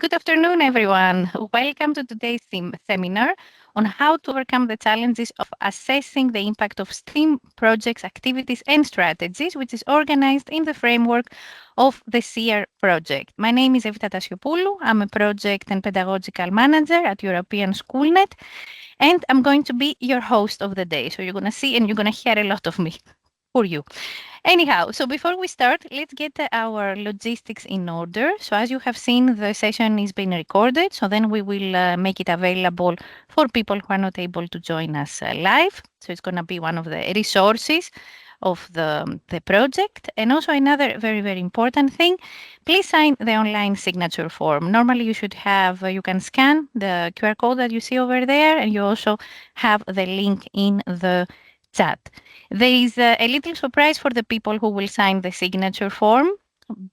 Good afternoon, everyone. Welcome to today's seminar on how to overcome the challenges of assessing the impact of STEAM projects, activities, and strategies, which is organized in the framework of the SEER project. My name is Evita Tasiopoulou. I'm a project and pedagogical manager at European Schoolnet, and I'm going to be your host of the day. So you're going to see and you're going to hear a lot of me for you. Anyhow, so before we start, let's get our logistics in order. So as you have seen, the session is being recorded. So then we will make it available for people who are not able to join us live. So it's going to be one of the resources of the project. And also another very, very important thing, please sign the online signature form. Normally you should have, you can scan the QR code that you see over there, and you also have the link in the chat. There is a little surprise for the people who will sign the signature form,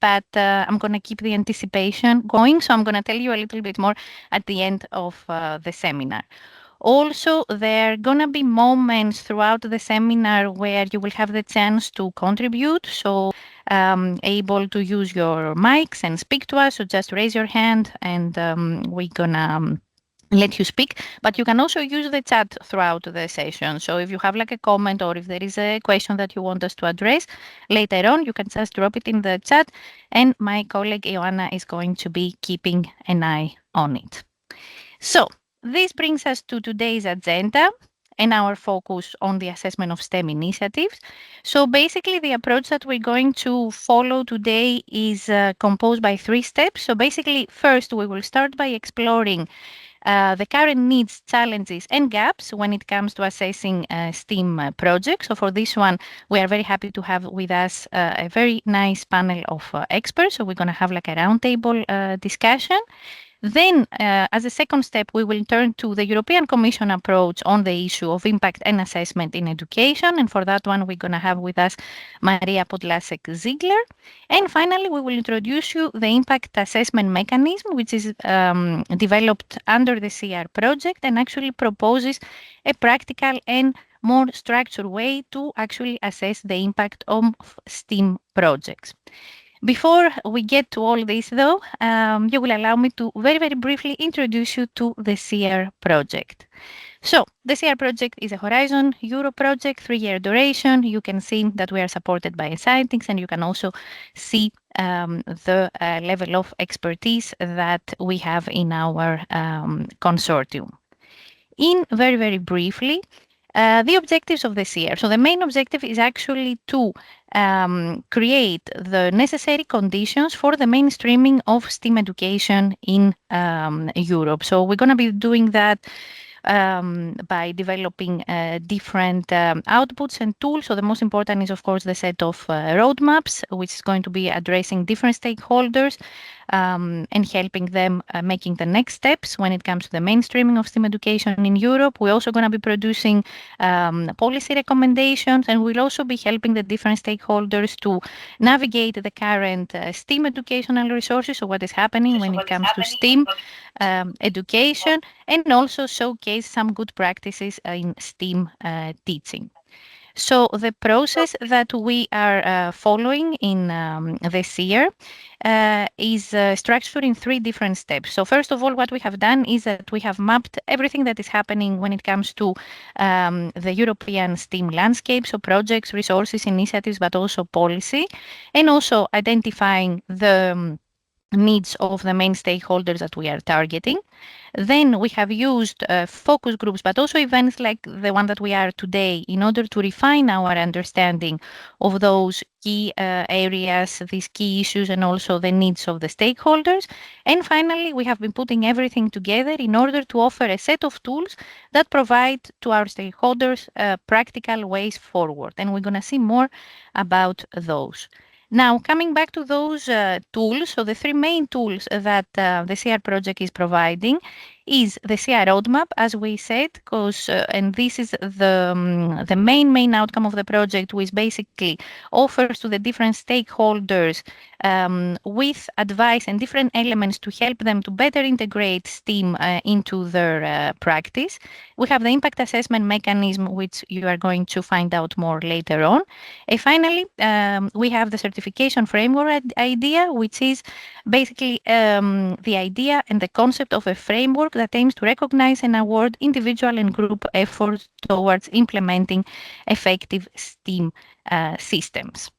but I'm going to keep the anticipation going. So I'm going to tell you a little bit more at the end of the seminar. Also, there are going to be moments throughout the seminar where you will have the chance to contribute. So, able to use your mics and speak to us. So, just raise your hand and we're going to let you speak, but you can also use the chat throughout the session. So if you have like a comment or if there is a question that you want us to address later on, you can just drop it in the chat and my colleague Ioanna is going to be keeping an eye on it. So this brings us to today's agenda and our focus on the assessment of STEM initiatives. So basically the approach that we're going to follow today is composed by 3 steps. So basically first we will start by exploring the current needs, challenges, and gaps when it comes to assessing STEAM projects. So for this one, we are very happy to have with us a very nice panel of experts. So we're going to have like a roundtable discussion. Then, as a second step, we will turn to the European Commission approach on the issue of impact and assessment in education. And for that one, we're going to have with us Maria Podlasek-Ziegler. And finally, we will introduce you the impact assessment mechanism, which is developed under the CR project and actually proposes a practical and more structured way to actually assess the impact of STEAM projects. Before we get to all this, though, you will allow me to very, very briefly introduce you to the SEER project. So, the SEER project is a Horizon Euro project, 3-year duration. You can see that we are supported by scientists, and you can also see the level of expertise that we have in our consortium. In very, very briefly, the objectives of the SEER. So the main objective is actually to create the necessary conditions for the mainstreaming of STEAM education in Europe. So we're going to be doing that by developing different outputs and tools. So the most important is, of course, the set of roadmaps, which is going to be addressing different stakeholders and helping them making the next steps when it comes to the mainstreaming of STEAM education in Europe. We're also going to be producing policy recommendations, and we'll also be helping the different stakeholders to navigate the current STEAM educational resources, so what is happening when it comes to STEAM education, and also showcase some good practices in STEAM teaching. So the process that we are following in this year is structured in 3 different steps. So first of all, what we have done is that we have mapped everything that is happening when it comes to the European STEAM landscape, so projects, resources, initiatives, but also policy, and also identifying the needs of the main stakeholders that we are targeting. Then we have used focus groups, but also events like the one that we are today in order to refine our understanding of those key areas, these key issues, and also the needs of the stakeholders. And finally, we have been putting everything together in order to offer a set of tools that provide to our stakeholders practical ways forward. And we're going to see more about those. Now, coming back to those tools, so the 3 main tools that the SEER project is providing is the SEER roadmap, as we said, because and this is the main outcome of the project, which basically offers to the different stakeholders with advice and different elements to help them to better integrate STEAM into their practice. We have the impact assessment mechanism, which you are going to find out more later on. And finally, we have the certification framework idea, which is basically the idea and the concept of a framework that aims to recognize and award individual and group efforts towards implementing effective STEAM systems.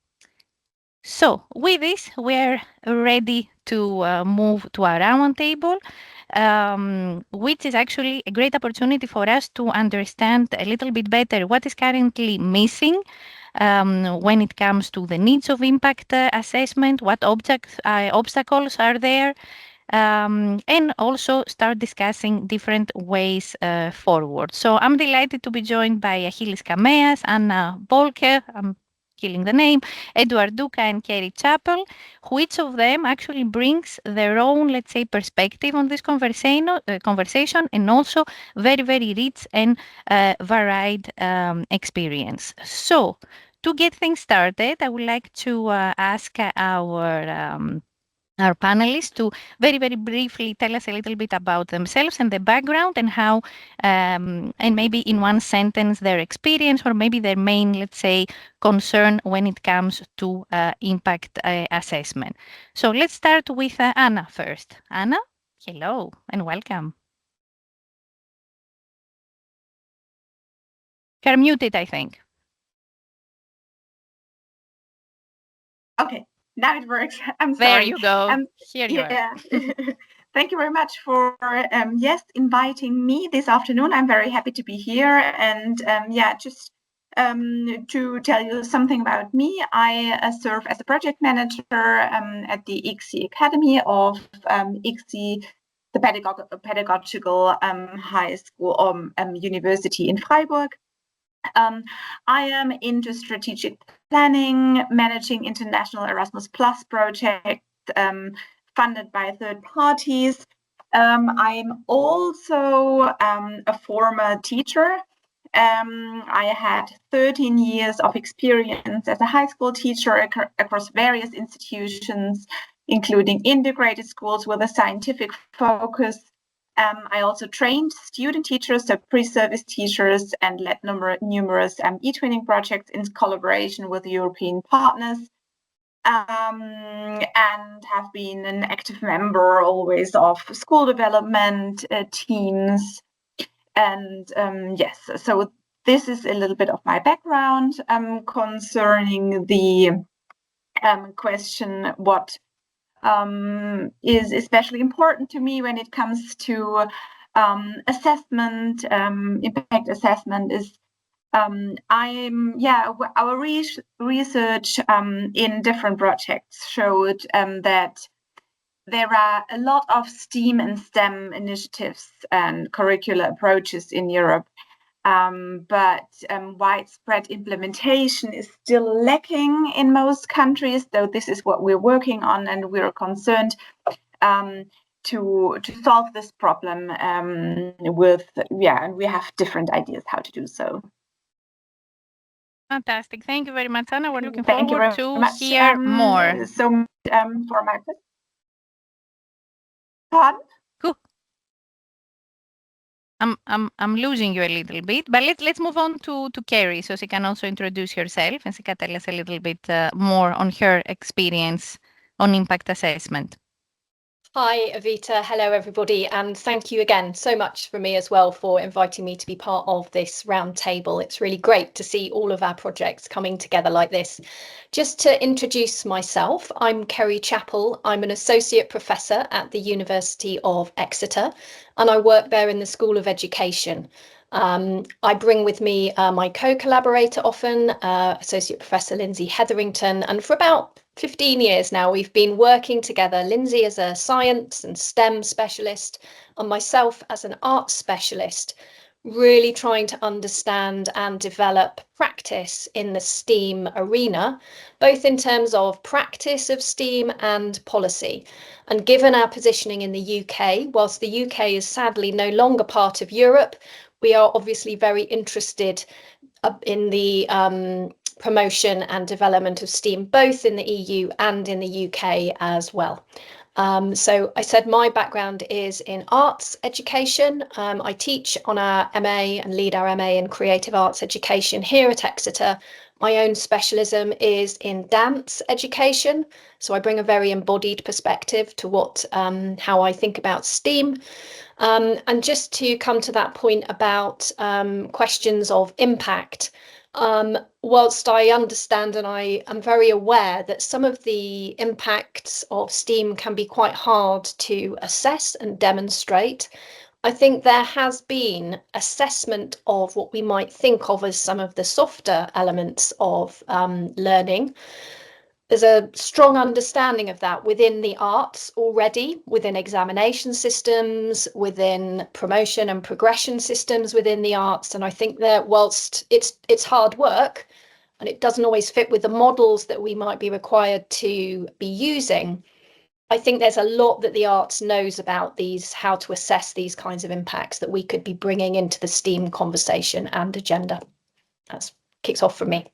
So with this, we're ready to move to our roundtable, which is actually a great opportunity for us to understand a little bit better what is currently missing when it comes to the needs of impact assessment, what obstacles are there, and also start discussing different ways forward. So I'm delighted to be joined by Achilles Kameas, Anna Bolke, I'm killing the name, Edward Duca and Kerry Chappell, who each of them actually brings their own, let's say, perspective on this conversation and also very, very rich and varied experience. So to get things started, I would like to ask our panelists to very, very briefly tell us a little bit about themselves and the background and how, and maybe in one sentence, their experience or maybe their main, let's say, concern when it comes to impact assessment. So let's start with Anna first. Anna, hello and welcome. You're muted, I think. Okay, now it works. I'm There sorry. you go. Here you are. Thank you very much for inviting me this afternoon. I'm very happy to be here, and just to tell you something about me, I serve as a project manager at the ICSI Academy of ICSI, the pedagogical high school university in Freiburg. I am into strategic planning, managing international Erasmus Plus projects funded by third parties. I'm also a former teacher. I had 13 years of experience as a high school teacher across various institutions, including integrated schools with a scientific focus. I also trained student teachers, so pre-service teachers, and led numerous e-twinning projects in collaboration with European partners, and have been an active member always of school development teams. And yes, so this is a little bit of my background concerning the question what is especially important to me when it comes to assessment, impact assessment is our research in different projects showed that there are a lot of STEAM and STEM initiatives and curricular approaches in Europe. But widespread implementation is still lacking in most countries, though this is what we're working on, and we're concerned to solve this problem and we have different ideas how to do so. Fantastic. Thank you very much, Anna. We're looking forward to hear more. For my pardon? Cool. I'm losing you a little bit, but let's move on to Kerry, so she can also introduce herself and she can tell us a little bit more on her experience on impact assessment. Hi, Evita. Hello, everybody. And thank you again so much from me as well for inviting me to be part of this roundtable. It's really great to see all of our projects coming together like this. Just to introduce myself, I'm Kerry Chappell. I'm an associate professor at the University of Exeter, and I work there in the School of Education. I bring with me my co-collaborator often, Associate Professor Lindsay Hetherington, and for about 15 years now, we've been working together, Lindsay as a science and STEM specialist, and myself as an arts specialist, really trying to understand and develop practice in the STEAM arena, both in terms of practice of STEAM and policy. And given our positioning in the UK, whilst the UK is sadly no longer part of Europe, we are obviously very interested in the promotion and development of STEAM, both in the EU and in the UK as well. So I said my background is in arts education. I teach on our MA and lead our MA in creative arts education here at Exeter. My own specialism is in dance education. So I bring a very embodied perspective to how I think about STEAM. And just to come to that point about questions of impact, whilst I understand and I am very aware that some of the impacts of STEAM can be quite hard to assess and demonstrate, I think there has been assessment of what we might think of as some of the softer elements of learning. There's a strong understanding of that within the arts already, within examination systems, within promotion and progression systems within the arts. And I think that whilst it's hard work and it doesn't always fit with the models that we might be required to be using, I think there's a lot that the arts knows about how to assess these kinds of impacts that we could be bringing into the STEAM conversation and agenda. That kicks off from me.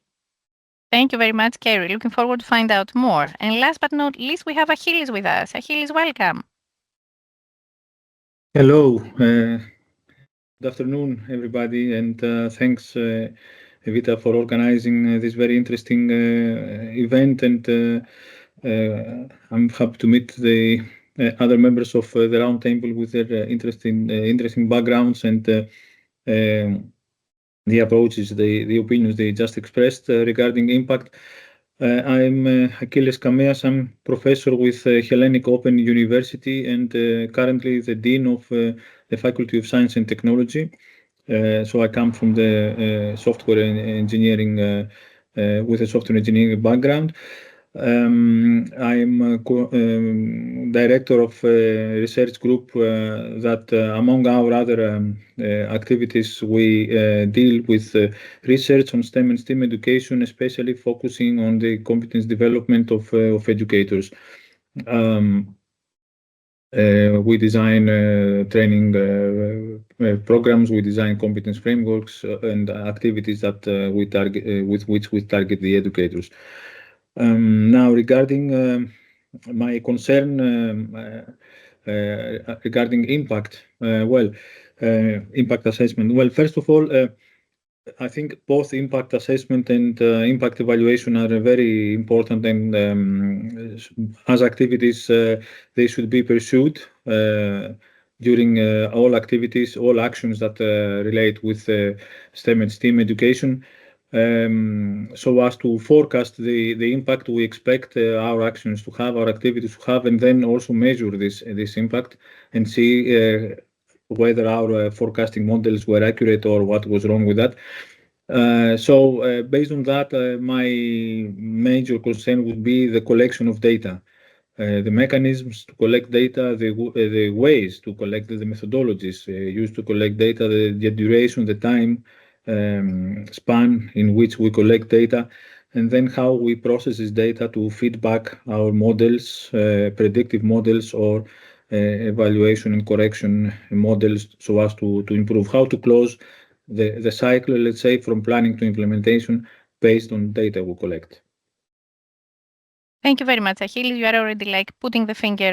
Thank you very much, Kerry. Looking forward to find out more. And last but not least, we have Achilles with us. Achilles, welcome. Hello. Good afternoon, everybody, and thanks, Evita, for organizing this very interesting event. And I'm happy to meet the other members of the roundtable with their interesting backgrounds and the approaches, the opinions they just expressed regarding impact. I'm Achilles Kameas. I'm professor with Hellenic Open University and currently the Dean of the Faculty of Science and Technology. So I come from the software engineering, with a software engineering background. I'm director of a research group that, among our other activities, we deal with research on STEM and STEAM education, especially focusing on the competence development of educators. We design training programs, we design competence frameworks and activities that we target, with which we target the educators. Now, regarding my concern regarding impact, impact assessment. Well, first of all, I think both impact assessment and impact evaluation are very important, and as activities, they should be pursued during all activities, all actions that relate with STEM and STEAM education. So as to forecast the impact we expect our actions to have, our activities to have, and then also measure this impact and see whether our forecasting models were accurate or what was wrong with that. So based on that, my major concern would be the collection of data, the mechanisms to collect data, the ways to collect the methodologies used to collect data, the duration, the time span in which we collect data, and then how we process this data to feed back our models, predictive models or evaluation and correction models, so as to improve, how to close the cycle, let's say, from planning to implementation based on data we collect. Thank you very much, Achilles. You are already putting the finger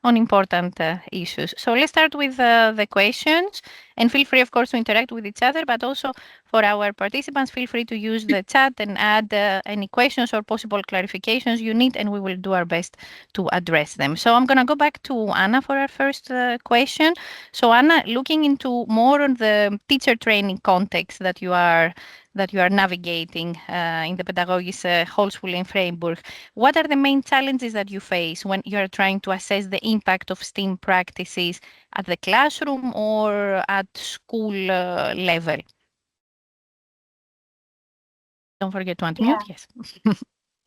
on important issues. So let's start with the questions, and feel free, of course, to interact with each other, but also for our participants, feel free to use the chat and add any questions or possible clarifications you need, and we will do our best to address them. So I'm going to go back to Anna for our first question. So Anna, looking into more on the teacher training context that you are navigating in the Pädagogische Hochschule in Freiburg, what are the main challenges that you face when you are trying to assess the impact of STEAM practices at the classroom or at school level? Don't forget to unmute. Yeah. Yes.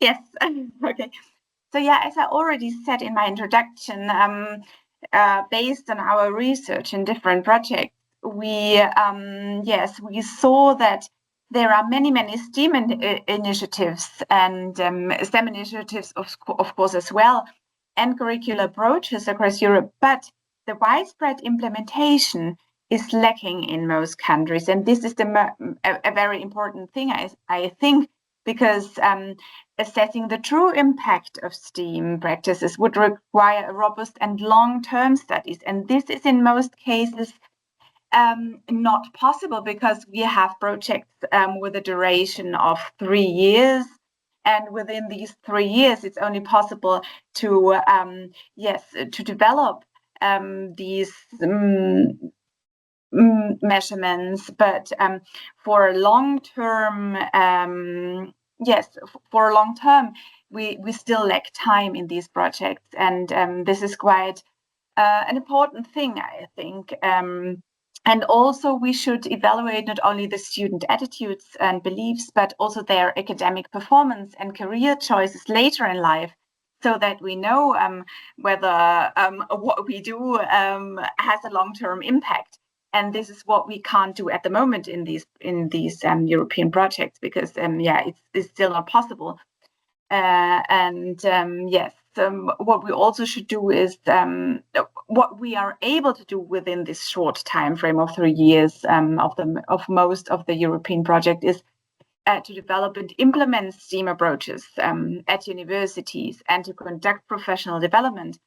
Yes. Okay. So yeah, as I already said in my introduction, based on our research in different projects, we saw that there are many STEAM initiatives and STEM initiatives, of course, as well, and curricular approaches across Europe, but the widespread implementation is lacking in most countries. And this is a very important thing, I think, because assessing the true impact of STEAM practices would require a robust and long-term studies. And this is in most cases not possible, because we have projects with a duration of 3 years. And within these 3 years, it's only possible to develop these measurements. But for a long term, we still lack time in these projects, and this is quite an important thing, I think. And also, we should evaluate not only the student attitudes and beliefs, but also their academic performance and career choices later in life, so that we know whether what we do has a long-term impact. And this is what we can't do at the moment in these European projects, because it's still not possible. What we also should do is what we are able to do within this short time frame of 3 years of most of the European project is to develop and implement STEAM approaches at universities and to conduct professional development.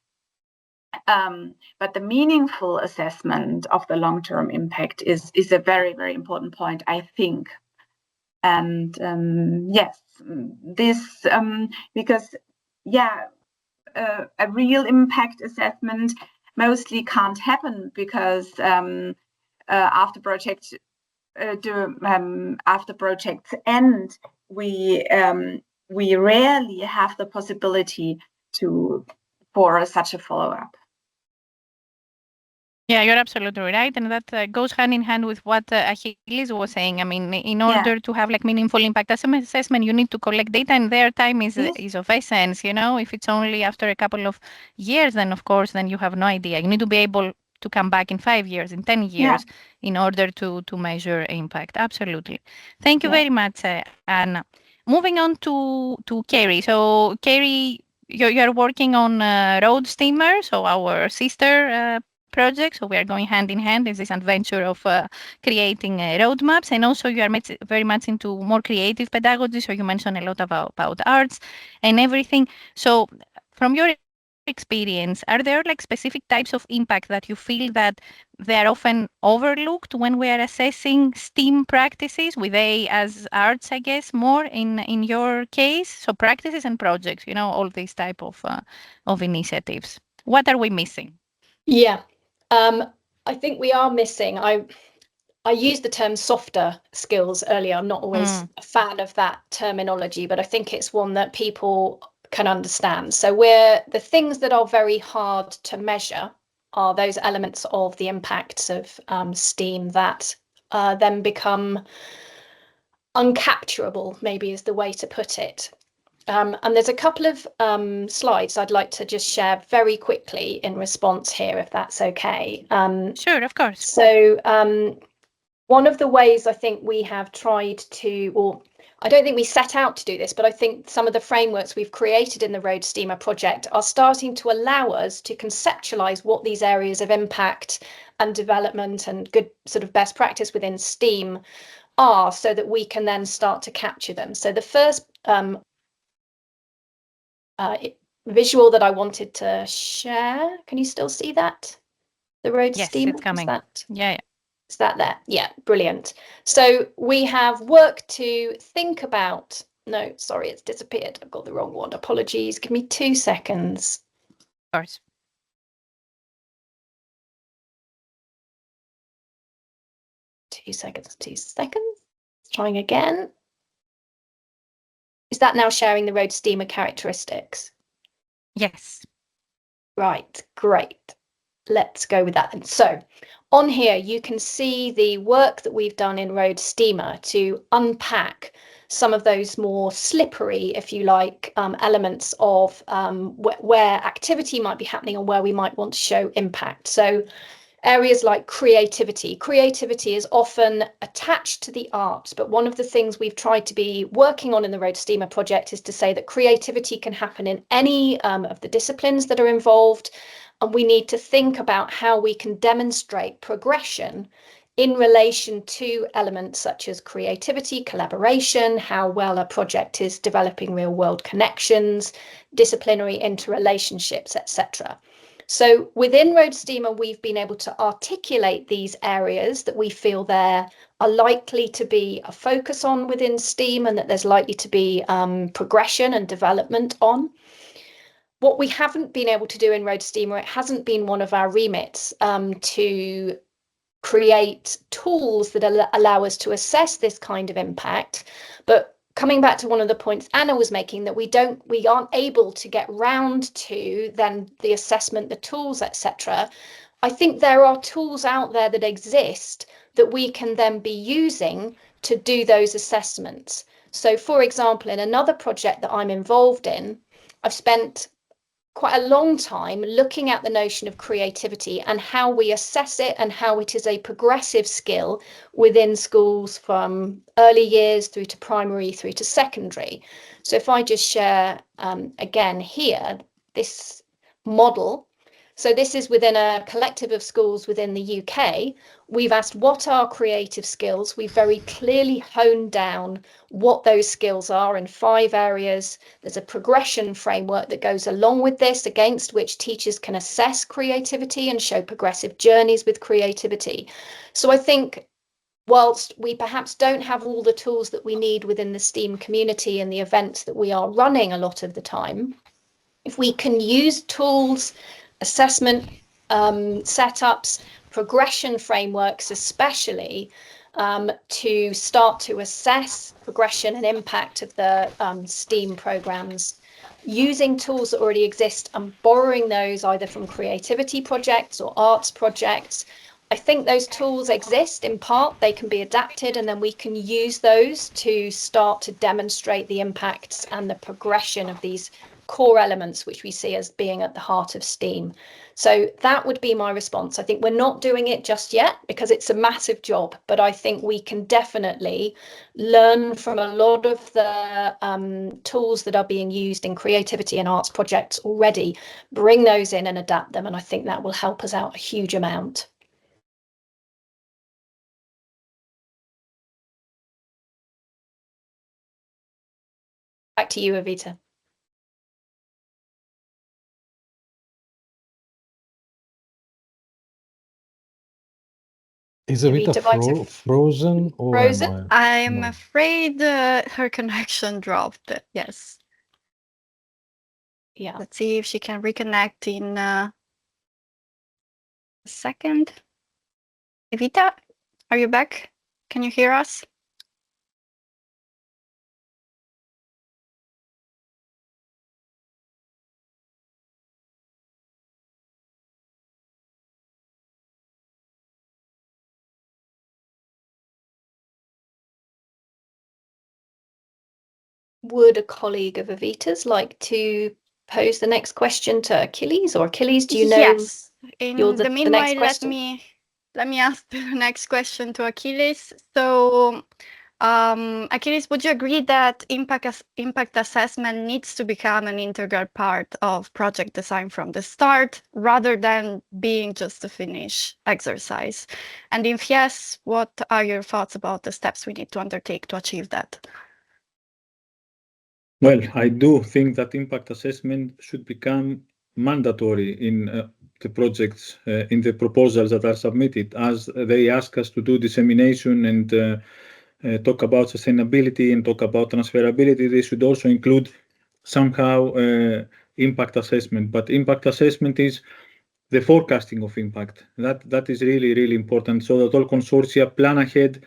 But the meaningful assessment of the long-term impact is a very, very important point, I think. And this because a real impact assessment mostly can't happen, because after projects end, we rarely have the possibility for such a follow-up. Yeah, you're absolutely right, and that goes hand in hand with what Achilles was saying. I mean, in order to have meaningful impact assessment, you need to collect data, and their time is of essence. If it's only after a couple of years, then of course, then you have no idea. You need to be able to come back in 5 years, in 10 years, in order to measure impact. Absolutely. Thank you very much, Anna. Moving on to Kerry. So, Kerry, you're working on road steamer, so our sister project. So we are going hand in hand in this adventure of creating roadmaps, and also you are very much into more creative pedagogy. So you mentioned a lot about arts and everything. So from your experience, are there specific types of impact that you feel that they are often overlooked when we are assessing STEAM practices, with A as arts, I guess, more in your case? So practices and projects, all these type of initiatives. What are we missing? Yeah. I think we are missing. I used the term softer skills earlier. I'm not always a fan of that terminology, but I think it's one that people can understand. So the things that are very hard to measure are those elements of the impacts of STEAM that then become uncapturable, maybe is the way to put it. And there's a couple of slides I'd like to just share very quickly in response here, if that's okay. Sure, of course. So one of the ways I think we have tried to, or I don't think we set out to do this, but I think some of the frameworks we've created in the Road Steamer project are starting to allow us to conceptualize what these areas of impact and development and good sort of best practice within STEAM are, so that we can then start to capture them. So the first visual that I wanted to share, can you still see that? The road steamer? Yes, it's coming. Yeah. Is that there? Yeah, brilliant. So we have work to think about. No, sorry, it's disappeared. I've got the wrong one. Apologies. Give me 2 seconds. Of course. Two seconds. Trying again. Is that now sharing the road steamer characteristics? Yes. Right, great. Let's go with that then. So on here, you can see the work that we've done in Road Steamer to unpack some of those more slippery, if you like, elements of where activity might be happening and where we might want to show impact. So Areas like creativity. Creativity is often attached to the arts, but one of the things we've tried to be working on in the Road to STEAMer project is to say that creativity can happen in any of the disciplines that are involved, and we need to think about how we can demonstrate progression in relation to elements such as creativity, collaboration, how well a project is developing real-world connections, disciplinary interrelationships, etc. So within Road to STEAMer, we've been able to articulate these areas that we feel there are likely to be a focus on within STEAM and that there's likely to be progression and development on. What we haven't been able to do in Road to STEAMer, it hasn't been one of our remits to create tools that allow us to assess this kind of impact. But coming back to one of the points Anna was making, that we aren't able to get round to then the assessment, the tools, etc. I think there are tools out there that exist that we can then be using to do those assessments. So for example, in another project that I'm involved in, I've spent quite a long time looking at the notion of creativity and how we assess it and how it is a progressive skill within schools from early years through to primary through to secondary. So if I just share again here, this model. So this is within a collective of schools within the UK. We've asked what are creative skills. We've very clearly honed down what those skills are in 5 areas. There's a progression framework that goes along with this, against which teachers can assess creativity and show progressive journeys with creativity. So I think whilst we perhaps don't have all the tools that we need within the STEAM community and the events that we are running a lot of the time, if we can use tools, assessment setups, progression frameworks especially, to start to assess progression and impact of the STEAM programs, using tools that already exist and borrowing those either from creativity projects or arts projects. I think those tools exist in part, they can be adapted, and then we can use those to start to demonstrate the impacts and the progression of these core elements which we see as being at the heart of STEAM. So that would be my response. I think we're not doing it just yet because it's a massive job, but I think we can definitely learn from a lot of the tools that are being used in creativity and arts projects already, bring those in and adapt them, and I think that will help us out a huge amount. Back to you, Evita. Is Evita frozen or frozen? I'm afraid her connection dropped. Yes. Yeah. Let's see if she can reconnect in a second. Evita, are you back? Can you hear us? Would a colleague of Evita's like to pose the next question to Achilles? Or Achilles, do you know? Yes. In you're the meanwhile, next question? let me ask the next question to Achilles. So, Achilles, would you agree that impact assessment needs to become an integral part of project design from the start, rather than being just a finish exercise? And if yes, what are your thoughts about the steps we need to undertake to achieve that? Well, I do think that impact assessment should become mandatory in the projects, in the proposals that are submitted, as they ask us to do dissemination and talk about sustainability and talk about transferability. They should also include somehow impact assessment. But impact assessment is the forecasting of impact. That is really, really important, so that all consortia plan ahead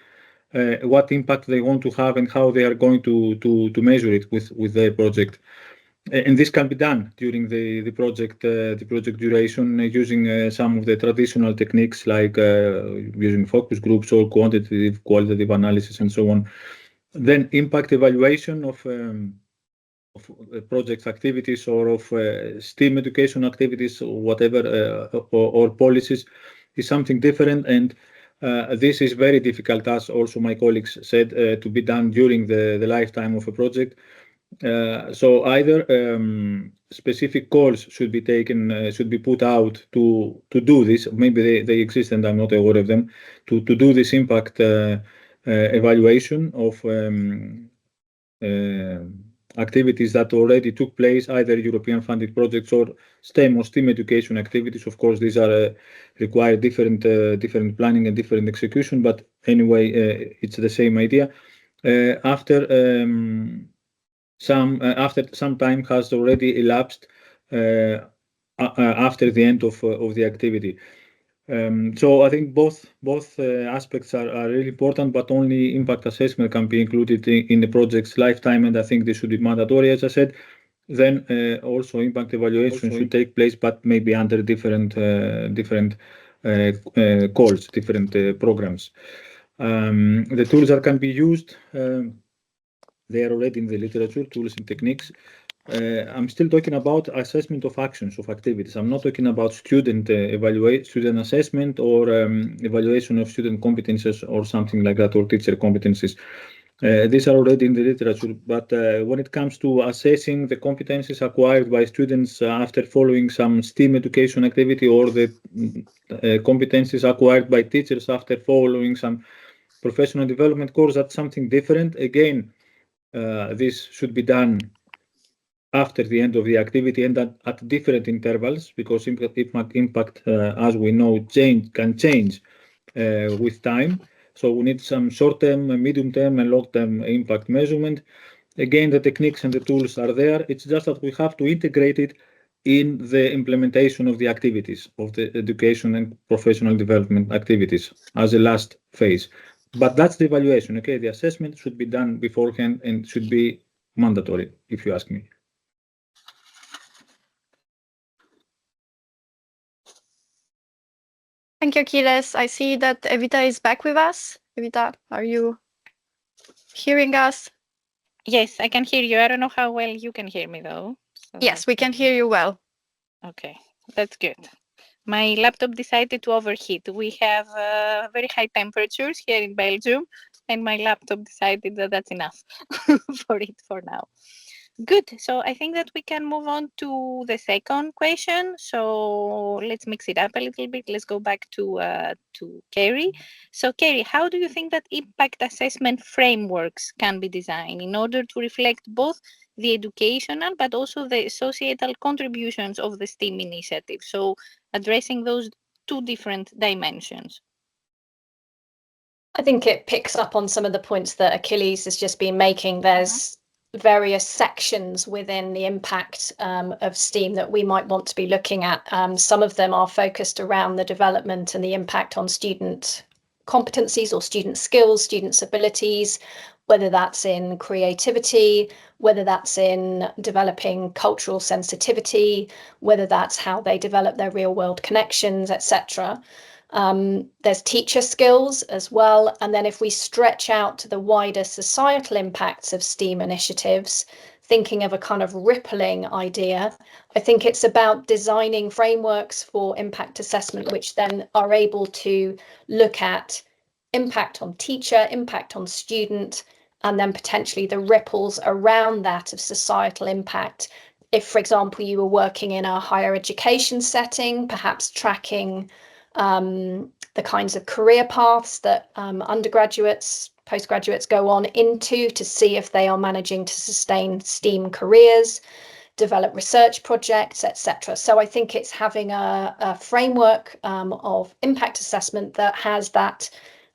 what impact they want to have and how they are going to measure it with their project. And this can be done during the project duration using some of the traditional techniques like using focus groups or qualitative analysis and so on. Then impact evaluation of project activities or of STEAM education activities or whatever, or policies, something different, and this is very difficult, as also my colleagues said, to be done during the lifetime of a project. So either specific calls should be taken, should be put out to do this. Maybe they exist and I'm not aware of them. To do this impact evaluation of activities that already took place, either European funded projects or STEM or STEAM education activities. Of course, these are require different planning and different execution, but anyway, it's the same idea. After some time has already elapsed after the end of the activity. So I think both aspects are really important, but only impact assessment can be included in the project's lifetime, and I think this should be mandatory, as I said. Then also impact evaluation should take place, but maybe under different calls, different programs. The tools that can be used, they are already in the literature, tools and techniques. I'm still talking about assessment of actions, of activities. I'm not talking about student assessment or evaluation of student competences or something like that, or teacher competencies. These are already in the literature, but when it comes to assessing the competencies acquired by students after following some STEAM education activity, or the competencies acquired by teachers after following some professional development course, that's something different. Again, this should be done after the end of the activity and at different intervals, because impact, as we know, can change with time. So we need some short-term, medium-term, and long-term impact measurement. Again, the techniques and the tools are there. It's just that we have to integrate it in the implementation of the activities, of the education and professional development activities as a last phase. But that's the evaluation, okay? The assessment should be done beforehand and should be mandatory, if you ask me. Thank you, Achilles. I see that Evita is back with us. Evita, are you hearing us? Yes, I can hear you. I don't know how well you can hear me, though. So Yes, we can hear you well. Okay, that's good. My laptop decided to overheat. We have very high temperatures here in Belgium, and my laptop decided that that's enough for it for now. Good. So I think that we can move on to the second question. So let's mix it up a little bit. Let's go back to Kerry. So Kerry, how do you think that impact assessment frameworks can be designed in order to reflect both the educational but also the societal contributions of the STEAM initiative? So addressing those two different dimensions. I think it picks up on some of the points that Achilles has just been making. There's various sections within the impact of STEAM that we might want to be looking at. Some of them are focused around the development and the impact on student competencies or student skills, students' abilities, whether that's in creativity, whether that's in developing cultural sensitivity, whether that's how they develop their real-world connections, etc. There's teacher skills as well. And then if we stretch out to the wider societal impacts of STEAM initiatives, thinking of a kind of rippling idea, I think it's about designing frameworks for impact assessment, which then are able to look at impact on teacher, impact on student, and then potentially the ripples around that of societal impact. If, for example, you were working in a higher education setting, perhaps tracking the kinds of career paths that undergraduates, postgraduates go on into to see if they are managing to sustain STEAM careers, develop research projects, etc. So I think it's having a framework of impact assessment that has that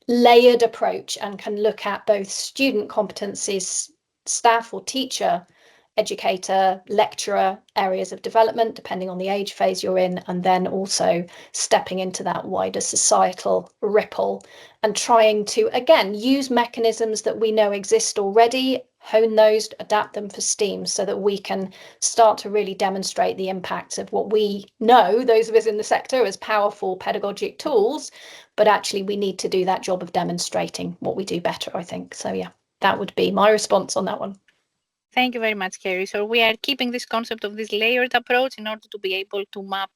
layered approach and can look at both student competencies, staff or teacher, educator, lecturer, areas of development, depending on the age phase you're in, and then also stepping into that wider societal ripple and trying to, again, use mechanisms that we know exist already, hone those, adapt them for STEAM so that we can start to really demonstrate the impacts of what we know, those of us in the sector, as powerful pedagogic tools, but actually we need to do that job of demonstrating what we do better, I think. So yeah, that would be my response on that one. Thank you very much, Kerry. So we are keeping this concept of this layered approach in order to be able to map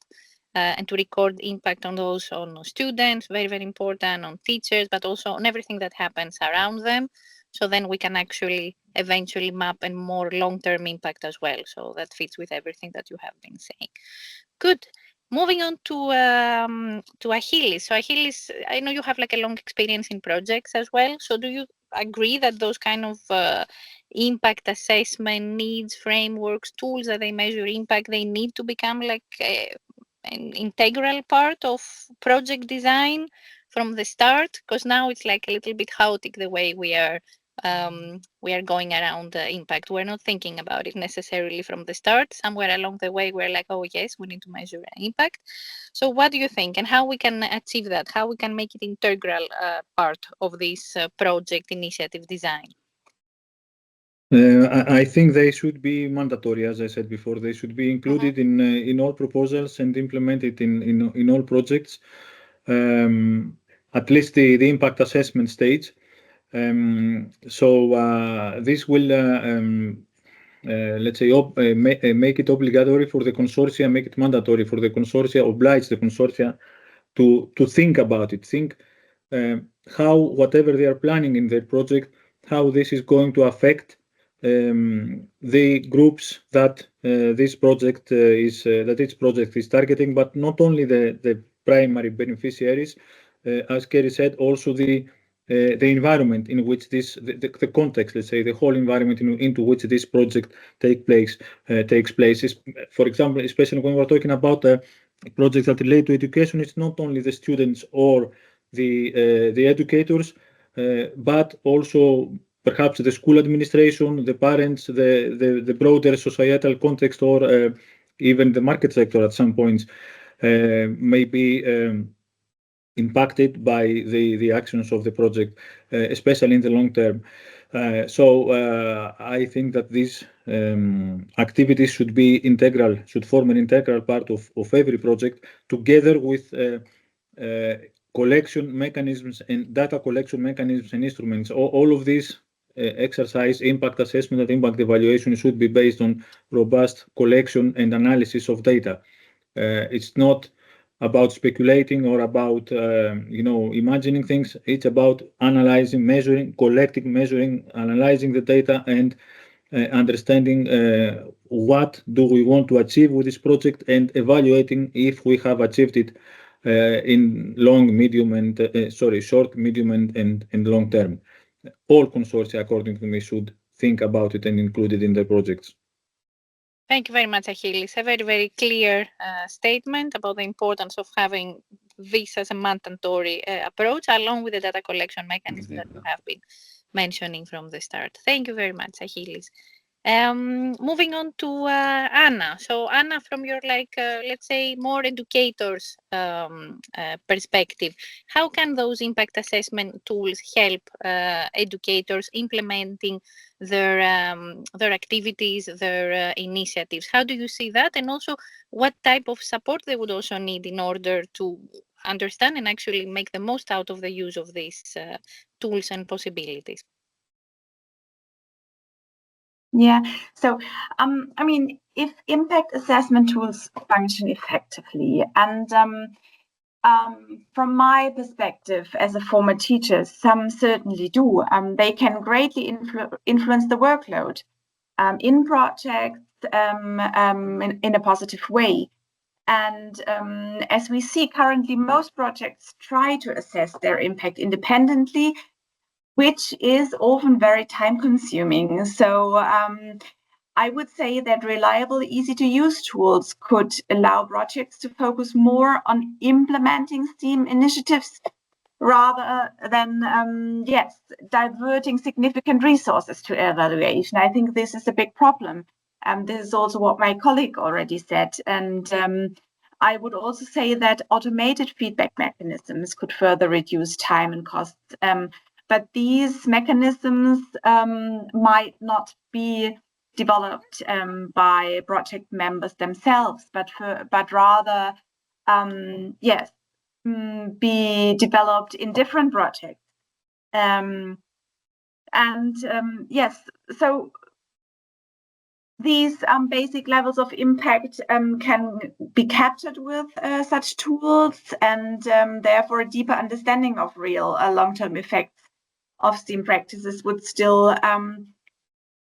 and to record impact on those, on students, very, very important, on teachers, but also on everything that happens around them. So then we can actually eventually map a more long-term impact as well. So that fits with everything that you have been saying. Good. Moving on to Achilles. So Achilles, I know you have like a long experience in projects as well. So do you agree that those kind of impact assessment needs, frameworks, tools that they measure impact, they need to become like an integral part of project design from the start? Because now it's like a little bit chaotic the way we are going around the impact. We're not thinking about it necessarily from the start. Somewhere along the way, we're like, oh yes, we need to measure impact. So what do you think, and how we can achieve that? How we can make it integral part of this project initiative design? I think they should be mandatory, as I said before. They should be included in all proposals and implemented in all projects. At least the impact assessment stage. This will, let's say, make it obligatory for the consortia, make it mandatory for the consortia, oblige the consortia to think about it, think how whatever they are planning in their project, how this is going to affect the groups that this project is targeting, but not only the primary beneficiaries, as Kerry said, also the environment in which the context, let's say, the whole environment into which this project takes place. For example, especially when we're talking about projects that relate to education, it's not only the students or the educators, but also perhaps the school administration, the parents, the broader societal context, or even the market sector at some points may be impacted by the actions of the project, especially in the long term. I think that these activities should form an integral part of every project, together with collection mechanisms and data collection mechanisms and instruments. All of these exercise, impact assessment and impact evaluation should be based on robust collection and analysis of data. It's not about speculating or about imagining things. It's about analyzing, measuring, collecting, measuring, analyzing the data, and understanding what do we want to achieve with this project, and evaluating if we have achieved it in short, medium, and long term. All consortia, according to me, should think about it and include it in their projects. Thank you very much, Achilles. A very, very clear statement about the importance of having this as a mandatory approach, along with the data collection mechanism that you have been mentioning from the start. Thank you very much, Achilles. Moving on to Anna. So Anna, from your let's say more educators perspective, how can those impact assessment tools help educators implementing their activities, their initiatives? How do you see that? And also what type of support they would also need in order to understand and actually make the most out of the use of these tools and possibilities? Yeah, so I mean, if impact assessment tools function effectively, and from my perspective as a former teacher, some certainly do, they can greatly influence the workload in projects in a positive way. And as we see currently, most projects try to assess their impact independently, which is often very time-consuming. So I would say that reliable, easy-to-use tools could allow projects to focus more on implementing STEAM initiatives rather than, diverting significant resources to evaluation. I think this is a big problem. This is also what my colleague already said. And I would also say that automated feedback mechanisms could further reduce time and costs. But these mechanisms might not be developed by project members themselves, but rather, be developed in different projects. So these basic levels of impact can be captured with such tools, and therefore a deeper understanding of real long-term effects of STEAM practices would still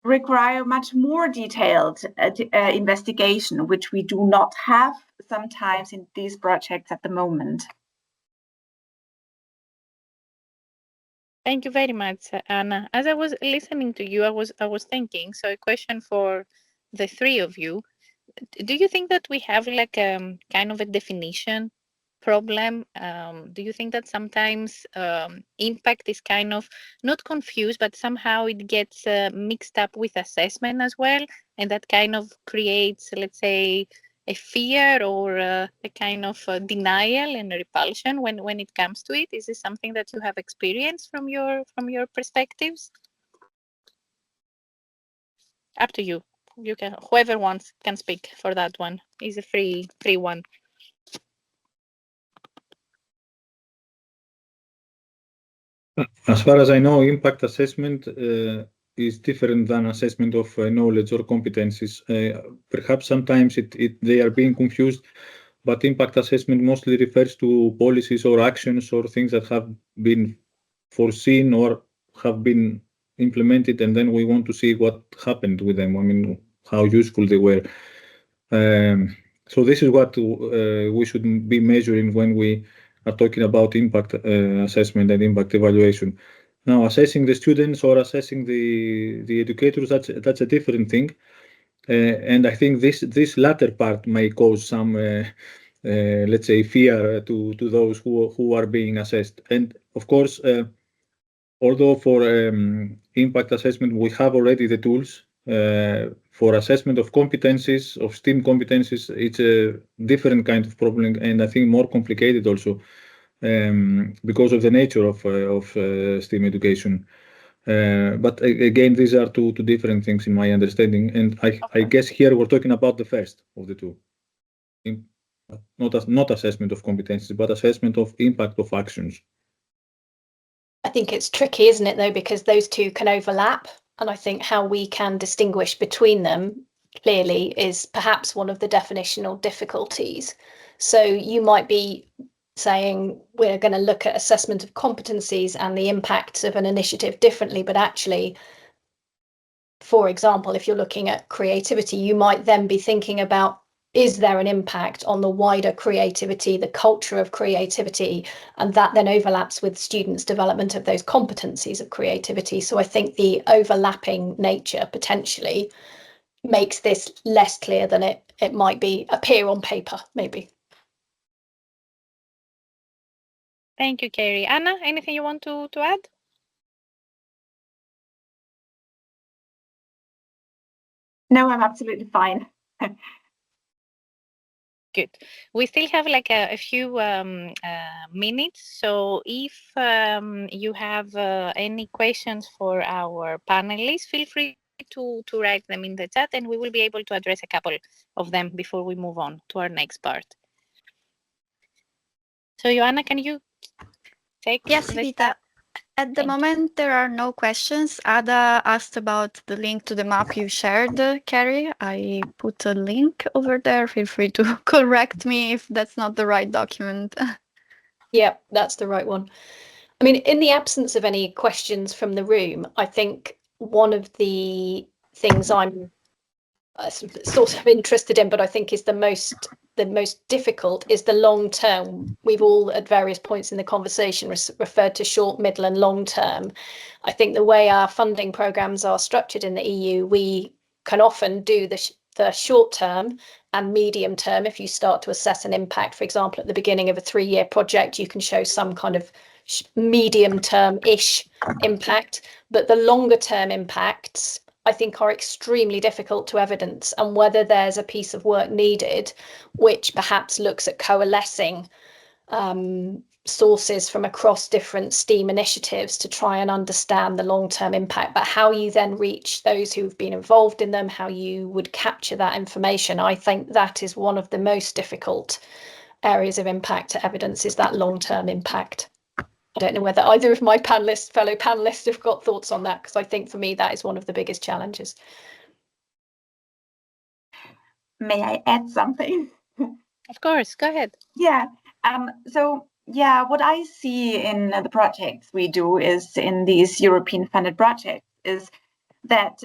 require much more detailed investigation, which we do not have sometimes in these projects at the moment. Thank you very much, Anna. As I was listening to you, I was thinking, so a question for the three of you. Do you think that we have like kind of a definition problem? Do you think that sometimes impact is kind of not confused, but somehow it gets mixed up with assessment as well, and that kind of creates, let's say, a fear or a kind of denial and a repulsion when it comes to it? Is this something that you have experienced from your perspectives? Up to you. You can, whoever wants can speak for that one. Is a free one. As far as I know, impact assessment is different than assessment of knowledge or competencies. Perhaps sometimes they are being confused, but impact assessment mostly refers to policies or actions or things that have been foreseen or have been implemented, and then we want to see what happened with them. I mean, how useful they were. So this is what we should be measuring when we are talking about impact assessment and impact evaluation. Now, assessing the students or assessing the educators, that's a different thing. And I think this latter part may cause some, let's say, fear to those who are being assessed. And of course, although for impact assessment, we have already the tools, for assessment of competencies, of STEAM competencies, it's a different kind of problem, and I think more complicated also because of the nature of STEAM education. But again, these are two different things in my understanding, and I guess here we're talking about the first of the two. Not assessment of competencies, but assessment of impact of actions. I think it's tricky, isn't it, though, because those two can overlap. And I think how we can distinguish between them clearly is perhaps one of the definitional difficulties. So you might be saying we're going to look at assessment of competencies and the impacts of an initiative differently, but actually, for example, if you're looking at creativity, you might then be thinking about, is there an impact on the wider creativity, the culture of creativity, and that then overlaps with students' development of those competencies of creativity. So I think the overlapping nature potentially makes this less clear than it might appear on paper, maybe. Thank you, Kerry. Anna, anything you want to add? No, I'm absolutely fine. Good. We still have like a few minutes, so if you have any questions for our panelists, feel free to write them in the chat, and we will be able to address a couple of them before we move on to our next part. So, Joanna, can you take Yes, the Evita. start? At the moment, there are no questions. Ada asked about the link to the map you shared, Kerry. I put a link over there. Feel free to correct me if that's not the right document. Yeah, that's the right one. I mean, in the absence of any questions from the room, I think one of the things I'm sort of interested in, but I think is the most difficult, is the long term. We've all at various points in the conversation referred to short, middle and long term. I think the way our funding programs are structured in the EU, we can often do the short term and medium term. If you start to assess an impact, for example, at the beginning of a 3-year project, you can show some kind of medium term-ish impact, but the longer term impacts I think are extremely difficult to evidence, and whether there's a piece of work needed which perhaps looks at coalescing sources from across different STEAM initiatives to try and understand the long-term impact, but how you then reach those who've been involved in them, how you would capture that information. I think that is one of the most difficult areas of impact to evidence, is that long-term impact. I don't know whether either of my fellow panelists have got thoughts on that, because I think for me that is one of the biggest challenges. may I add something? Of course, go ahead. Yeah. So what I see in the projects we do is in these European funded projects is that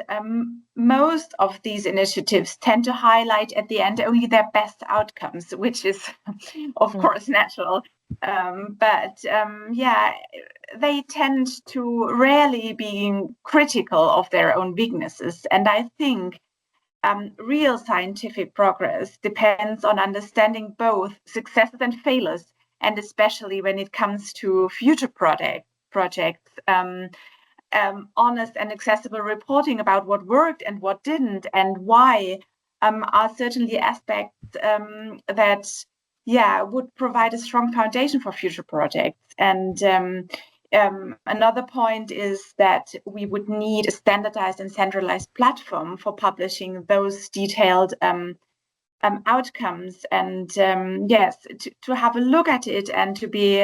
most of these initiatives tend to highlight at the end only their best outcomes, which is of course natural. But they tend to rarely be critical of their own weaknesses. And I think real scientific progress depends on understanding both successes and failures, and especially when it comes to future projects, honest and accessible reporting about what worked and what didn't, and why are certainly aspects that would provide a strong foundation for future projects. And another point is that we would need a standardized and centralized platform for publishing those detailed outcomes, and to have a look at it and to be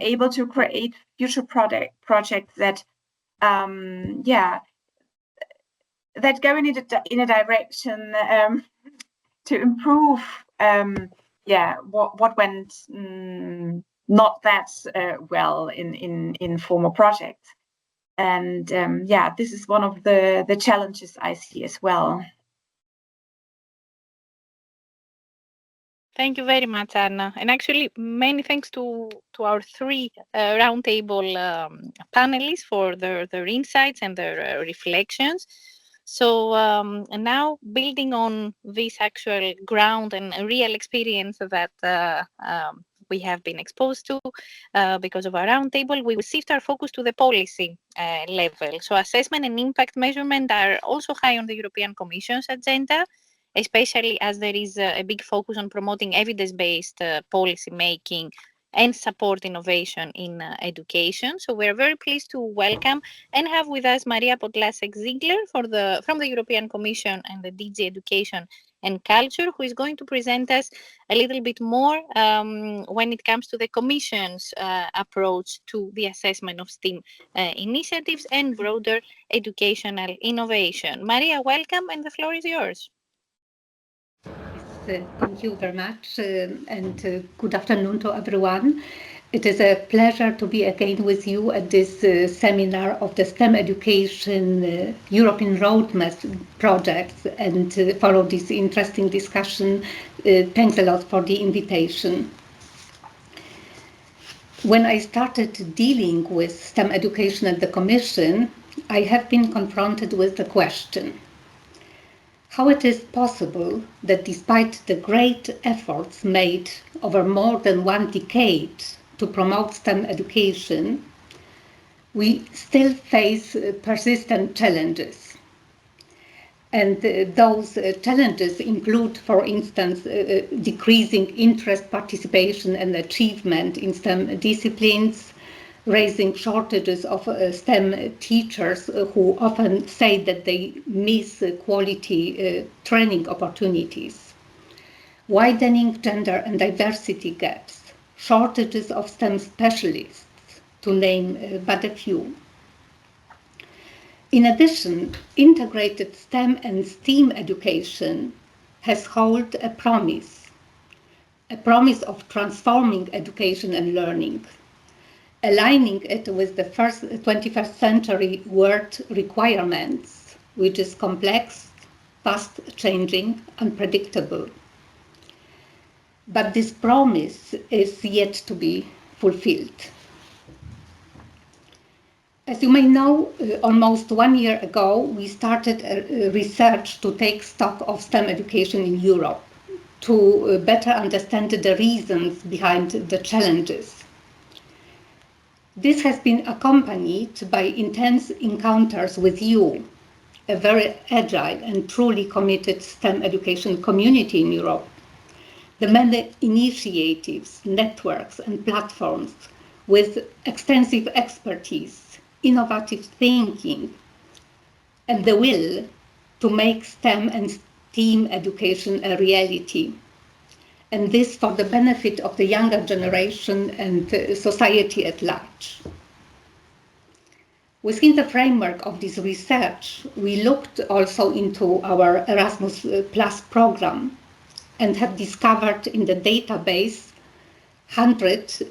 able to create future projects that that go in a direction to improve what went not that well in former projects. And this is one of the challenges I see as well. Thank you very much, Anna. And actually, many thanks to our three roundtable panelists for their insights and their reflections. So and now, building on this actual ground and real experience that we have been exposed to because of our roundtable, we will shift our focus to the policy level. So assessment and impact measurement are also high on the European Commission's agenda, especially as there is a big focus on promoting evidence-based policy making and support innovation in education. So we're very pleased to welcome and have with us Maria Podlasek-Ziegler from the European Commission and the DG Education and Culture, who is going to present us a little bit more when it comes to the Commission's approach to the assessment of STEAM initiatives and broader educational innovation. Maria, welcome, and the floor is yours. Thank you very much, and good afternoon to everyone. It is a pleasure to be again with you at this seminar of the STEM Education European Roadmap project, and follow this interesting discussion. Thanks a lot for the invitation. When I started dealing with STEM education at the Commission, I have been confronted with the question: how it is possible that despite the great efforts made over more than 1 decade to promote STEM education, we still face persistent challenges. And those challenges include, for instance, decreasing interest, participation and achievement in STEM disciplines, raising shortages of STEM teachers who often say that they miss quality training opportunities, widening gender and diversity gaps, shortages of STEM specialists, to name but a few. In addition, integrated STEM and STEAM education has held a promise of transforming education and learning, aligning it with the 21st century world requirements, which is complex, fast-changing, unpredictable. But this promise is yet to be fulfilled. As you may know, almost 1 year ago, we started research to take stock of STEM education in Europe, to better understand the reasons behind the challenges. This has been accompanied by intense encounters with you, a very agile and truly committed STEM education community in Europe. The many initiatives, networks and platforms with extensive expertise, innovative thinking, and the will to make STEM and STEAM education a reality. And this for the benefit of the younger generation and society at large. Within the framework of this research, we looked also into our Erasmus Plus program and have discovered in the database hundreds,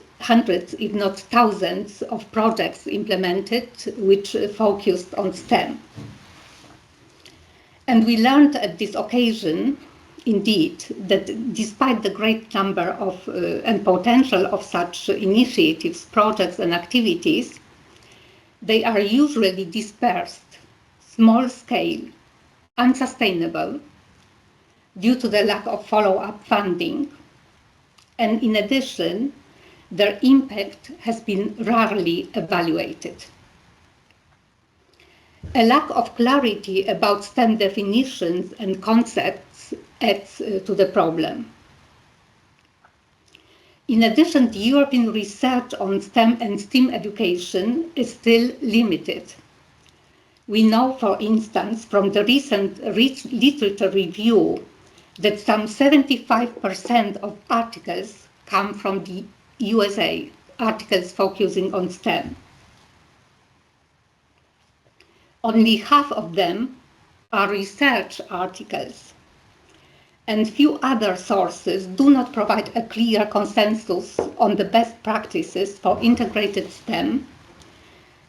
if not thousands, of projects implemented which focused on STEM. And we learned at this occasion, indeed, that despite the great number of and potential of such initiatives, projects and activities, they are usually dispersed, small scale, unsustainable, due to the lack of follow-up funding. And in addition, their impact has been rarely evaluated. A lack of clarity about STEM definitions and concepts adds to the problem. In addition, the European research on STEM and STEAM education is still limited. We know, for instance, from the recent literature review that some 75% of articles come from the USA, articles focusing on STEM. Only half of them are research articles, and few other sources do not provide a clear consensus on the best practices for integrated STEM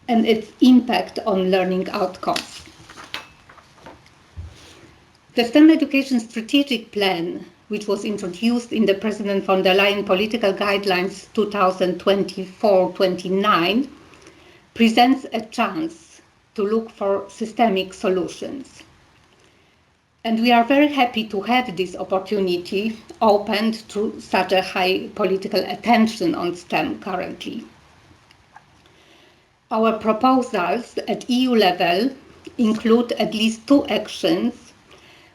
and its impact on learning outcomes. The STEM Education Strategic Plan, which was introduced in the President von der Leyen Political Guidelines 2024-29, presents a chance to look for systemic solutions. And we are very happy to have this opportunity opened to such a high political attention on STEM currently. Our proposals at EU level include at least 2 actions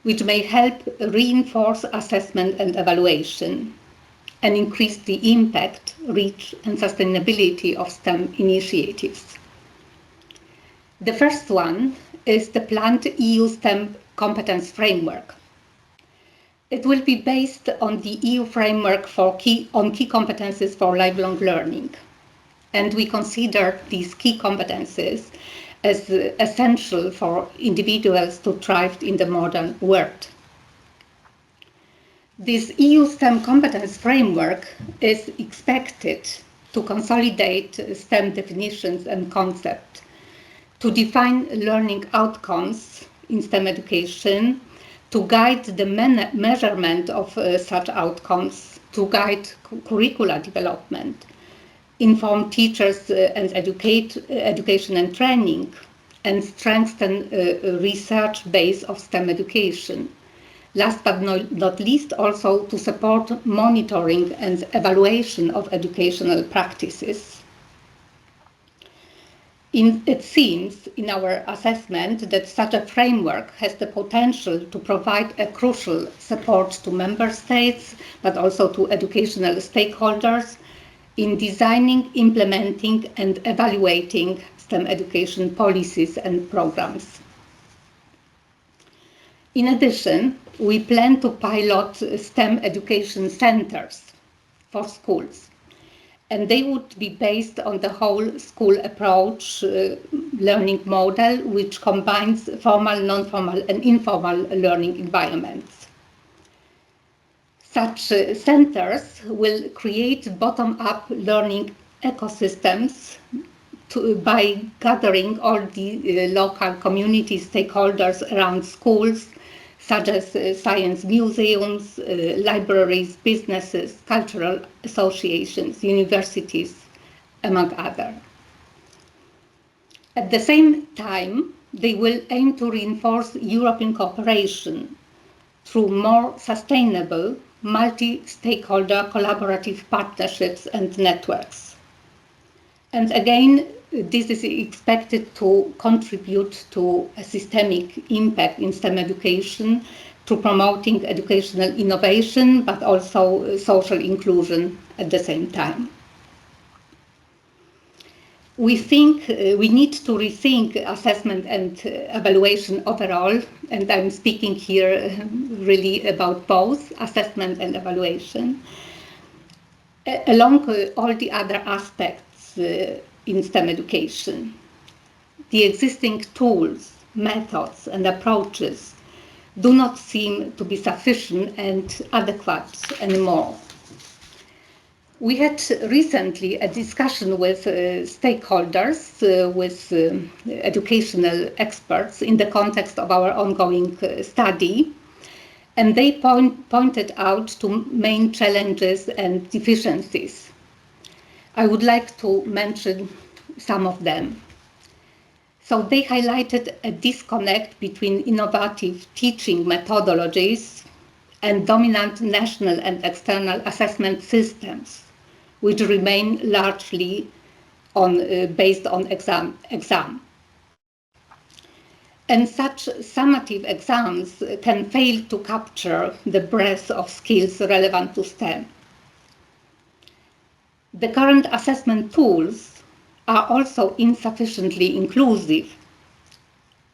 which may help reinforce assessment and evaluation and increase the impact, reach and sustainability of STEM initiatives. The first one is the planned EU STEM competence framework. It will be based on the EU framework for key competences for lifelong learning. And we consider these key competences as essential for individuals to thrive in the modern world. This EU STEM competence framework is expected to consolidate STEM definitions and concepts, to define learning outcomes in STEM education, to guide the measurement of such outcomes, to guide curricula development, inform teachers and education and training, and strengthen a research base of STEM education. Last but not least, also to support monitoring and evaluation of educational practices. It seems in our assessment that such a framework has the potential to provide a crucial support to member states, but also to educational stakeholders in designing, implementing and evaluating STEM education policies and programs. In addition, we plan to pilot STEM education centers for schools, and they would be based on the whole school approach learning model, which combines formal, non-formal and informal learning environments. Such centers will create bottom-up learning ecosystems by gathering all the local community stakeholders around schools, such as science museums, libraries, businesses, cultural associations, universities, among others. At the same time, they will aim to reinforce European cooperation through more sustainable, multi-stakeholder collaborative partnerships and networks. And again, this is expected to contribute to a systemic impact in STEM education, to promoting educational innovation, but also social inclusion at the same time. We think we need to rethink assessment and evaluation overall, and I'm speaking here really about both assessment and evaluation, along all the other aspects in STEM education. The existing tools, methods and approaches do not seem to be sufficient and adequate anymore. We had recently a discussion with stakeholders, with educational experts in the context of our ongoing study, and they pointed out to main challenges and deficiencies. I would like to mention some of them. So they highlighted a disconnect between innovative teaching methodologies and dominant national and external assessment systems, which remain largely based on exam. And such summative exams can fail to capture the breadth of skills relevant to STEM. The current assessment tools are also insufficiently inclusive.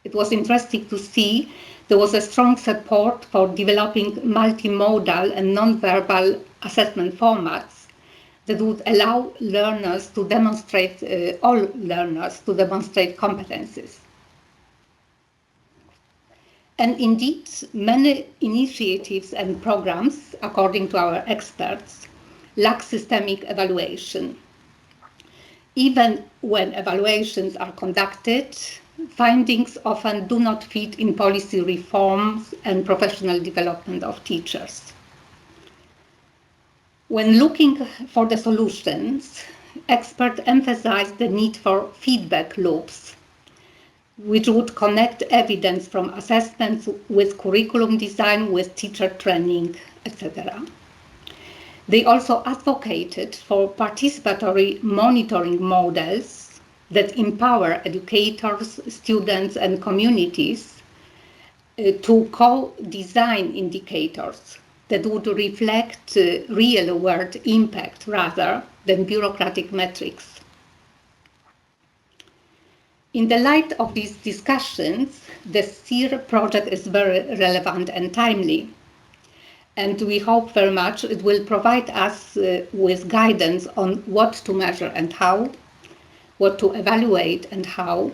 It was interesting to see there was a strong support for developing multimodal and non-verbal assessment formats that would allow learners to demonstrate, all learners to demonstrate competencies. And indeed, many initiatives and programs, according to our experts, lack systemic evaluation. Even when evaluations are conducted, findings often do not fit in policy reforms and professional development of teachers. When looking for the solutions, experts emphasize the need for feedback loops, which would connect evidence from assessments with curriculum design, with teacher training, etc. They also advocated for participatory monitoring models that empower educators, students, and communities to co-design indicators that would reflect real-world impact rather than bureaucratic metrics. In the light of these discussions, the SEER project is very relevant and timely. And we hope very much it will provide us with guidance on what to measure and how, what to evaluate and how,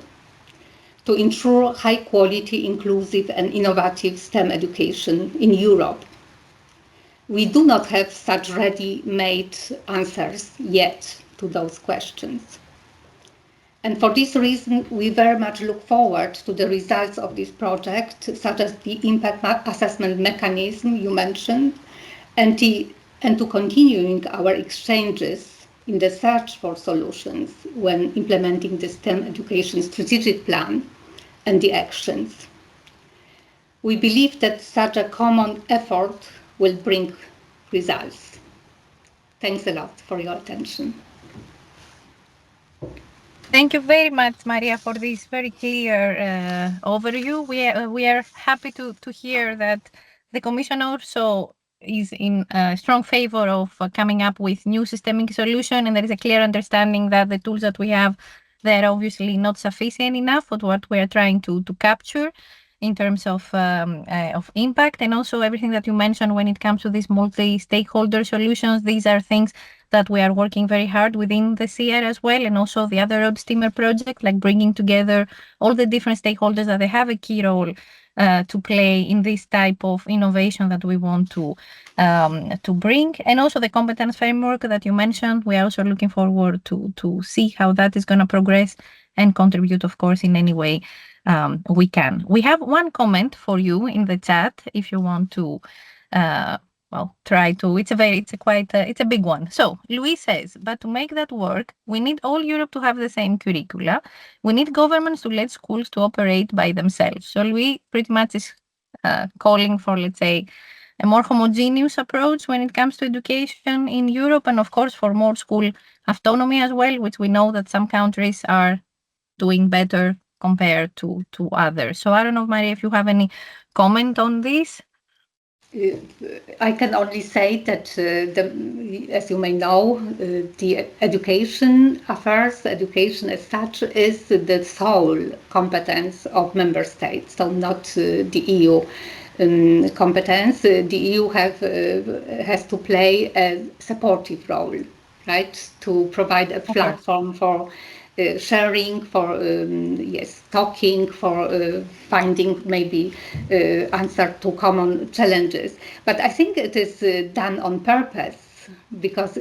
to ensure high quality, inclusive and innovative STEM education in Europe. We do not have such ready-made answers yet to those questions. And for this reason, we very much look forward to the results of this project, such as the impact assessment mechanism you mentioned, and to continuing our exchanges in the search for solutions when implementing the STEM education strategic plan and the actions. We believe that such a common effort will bring results. Thanks a lot for your attention. Thank you very much, Maria, for this very clear overview. We are happy to hear that the Commission also is in strong favor of coming up with new systemic solution, and there is a clear understanding that the tools that we have, they're obviously not sufficient enough for what we are trying to capture in terms of impact, and also everything that you mentioned when it comes to these multi-stakeholder solutions. These are things that we are working very hard within the SEER as well, and also the other Steamer project, like bringing together all the different stakeholders that they have a key role to play in this type of innovation that we want to bring. And also the competence framework that you mentioned, we are also looking forward to see how that is going to progress and contribute, of course, in any way we can. We have one comment for you in the chat if you want to try to. It's a big one. So Louis says, but to make that work, we need all Europe to have the same curricula. We need governments to let schools to operate by themselves. So Louis pretty much is calling for, let's say, a more homogeneous approach when it comes to education in Europe, and of course for more school autonomy as well, which we know that some countries are doing better compared to others. So I don't know, Maria, if you have any comment on this. I can only say that, as you may know, the education affairs, education as such, is the sole competence of member states, so not the EU competence. The EU has to play a supportive role, right, to provide a platform for sharing, for talking, for finding maybe answer to common challenges. But I think it is done on purpose, because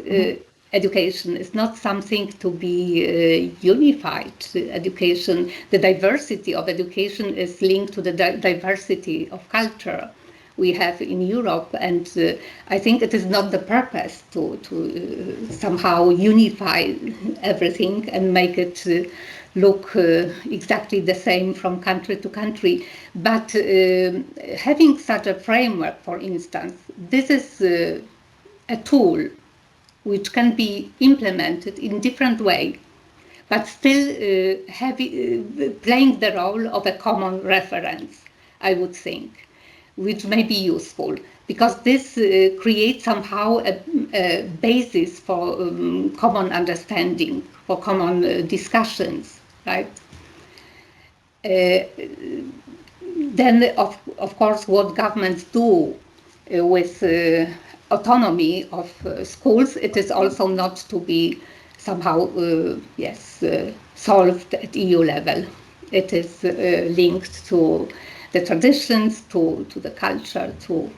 education is not something to be unified. Education, the diversity of education is linked to the diversity of culture we have in Europe, and I think it is not the purpose to somehow unify everything and make it look exactly the same from country to country. But having such a framework, for instance, this is a tool which can be implemented in different way, but still playing the role of a common reference, I would think, which may be useful, because this creates somehow a basis for common understanding, for common discussions, right? Then, of course, what governments do with autonomy of schools, it is also not to be somehow solved at EU level. It is linked to the traditions, to the culture, to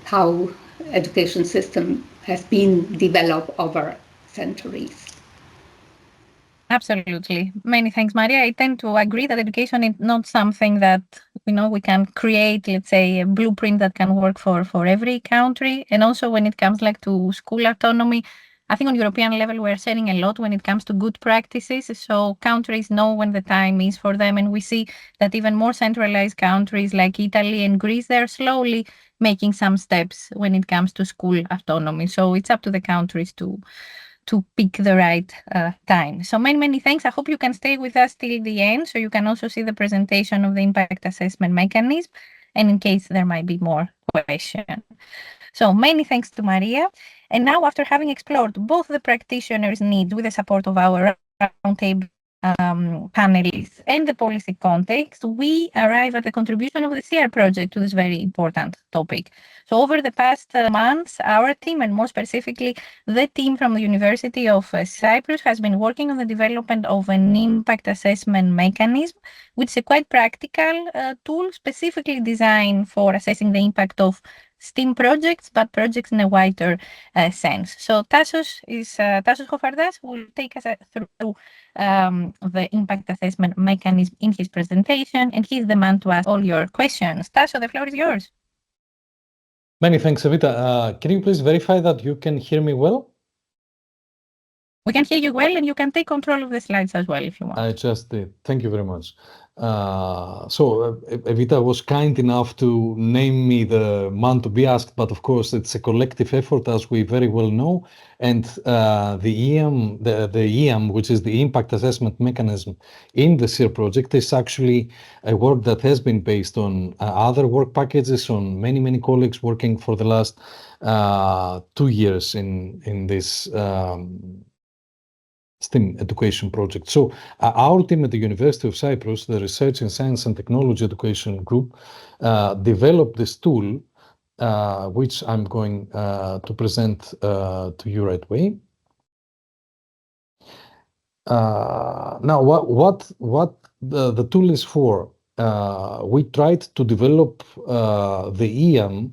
how education system has been developed over centuries. Absolutely. Many thanks, Maria. I tend to agree that education is not something that, we can create, let's say, a blueprint that can work for every country. And also when it comes to school autonomy, I think on European level, we're sharing a lot when it comes to good practices. So countries know when the time is for them. And we see that even more centralized countries like Italy and Greece, they're slowly making some steps when it comes to school autonomy. So it's up to the countries to pick the right time. So many thanks. I hope you can stay with us till the end, so you can also see the presentation of the impact assessment mechanism, and in case there might be more questions. So many thanks to Maria. And now, after having explored both the practitioners' needs with the support of our roundtable panelists and the policy context, we arrive at the contribution of the SEER project to this very important topic. So over the past months, our team, and more specifically the team from the University of Cyprus, has been working on the development of an impact assessment mechanism, which is a quite practical tool specifically designed for assessing the impact of STEAM projects, but projects in a wider sense. So Tasos Hofardas will take us through the impact assessment mechanism in his presentation, and he's the man to ask all your questions. Tasos, the floor is yours. Many thanks, Evita. Can you please verify that you can hear me well? We can hear you well, and you can take control of the slides as well if you want. I just did. Thank you very much. So Evita was kind enough to name me the man to be asked, but of course it's a collective effort, as we very well know. And the EAM, which is the impact assessment mechanism in the SEER project, is actually a work that has been based on other work packages, on many colleagues working for the last 2 years in this STEM education project. So our team at the University of Cyprus, the Research in Science and Technology Education Group, developed this tool, which I'm going to present to you right away. Now, what the tool is for? We tried to develop the EAM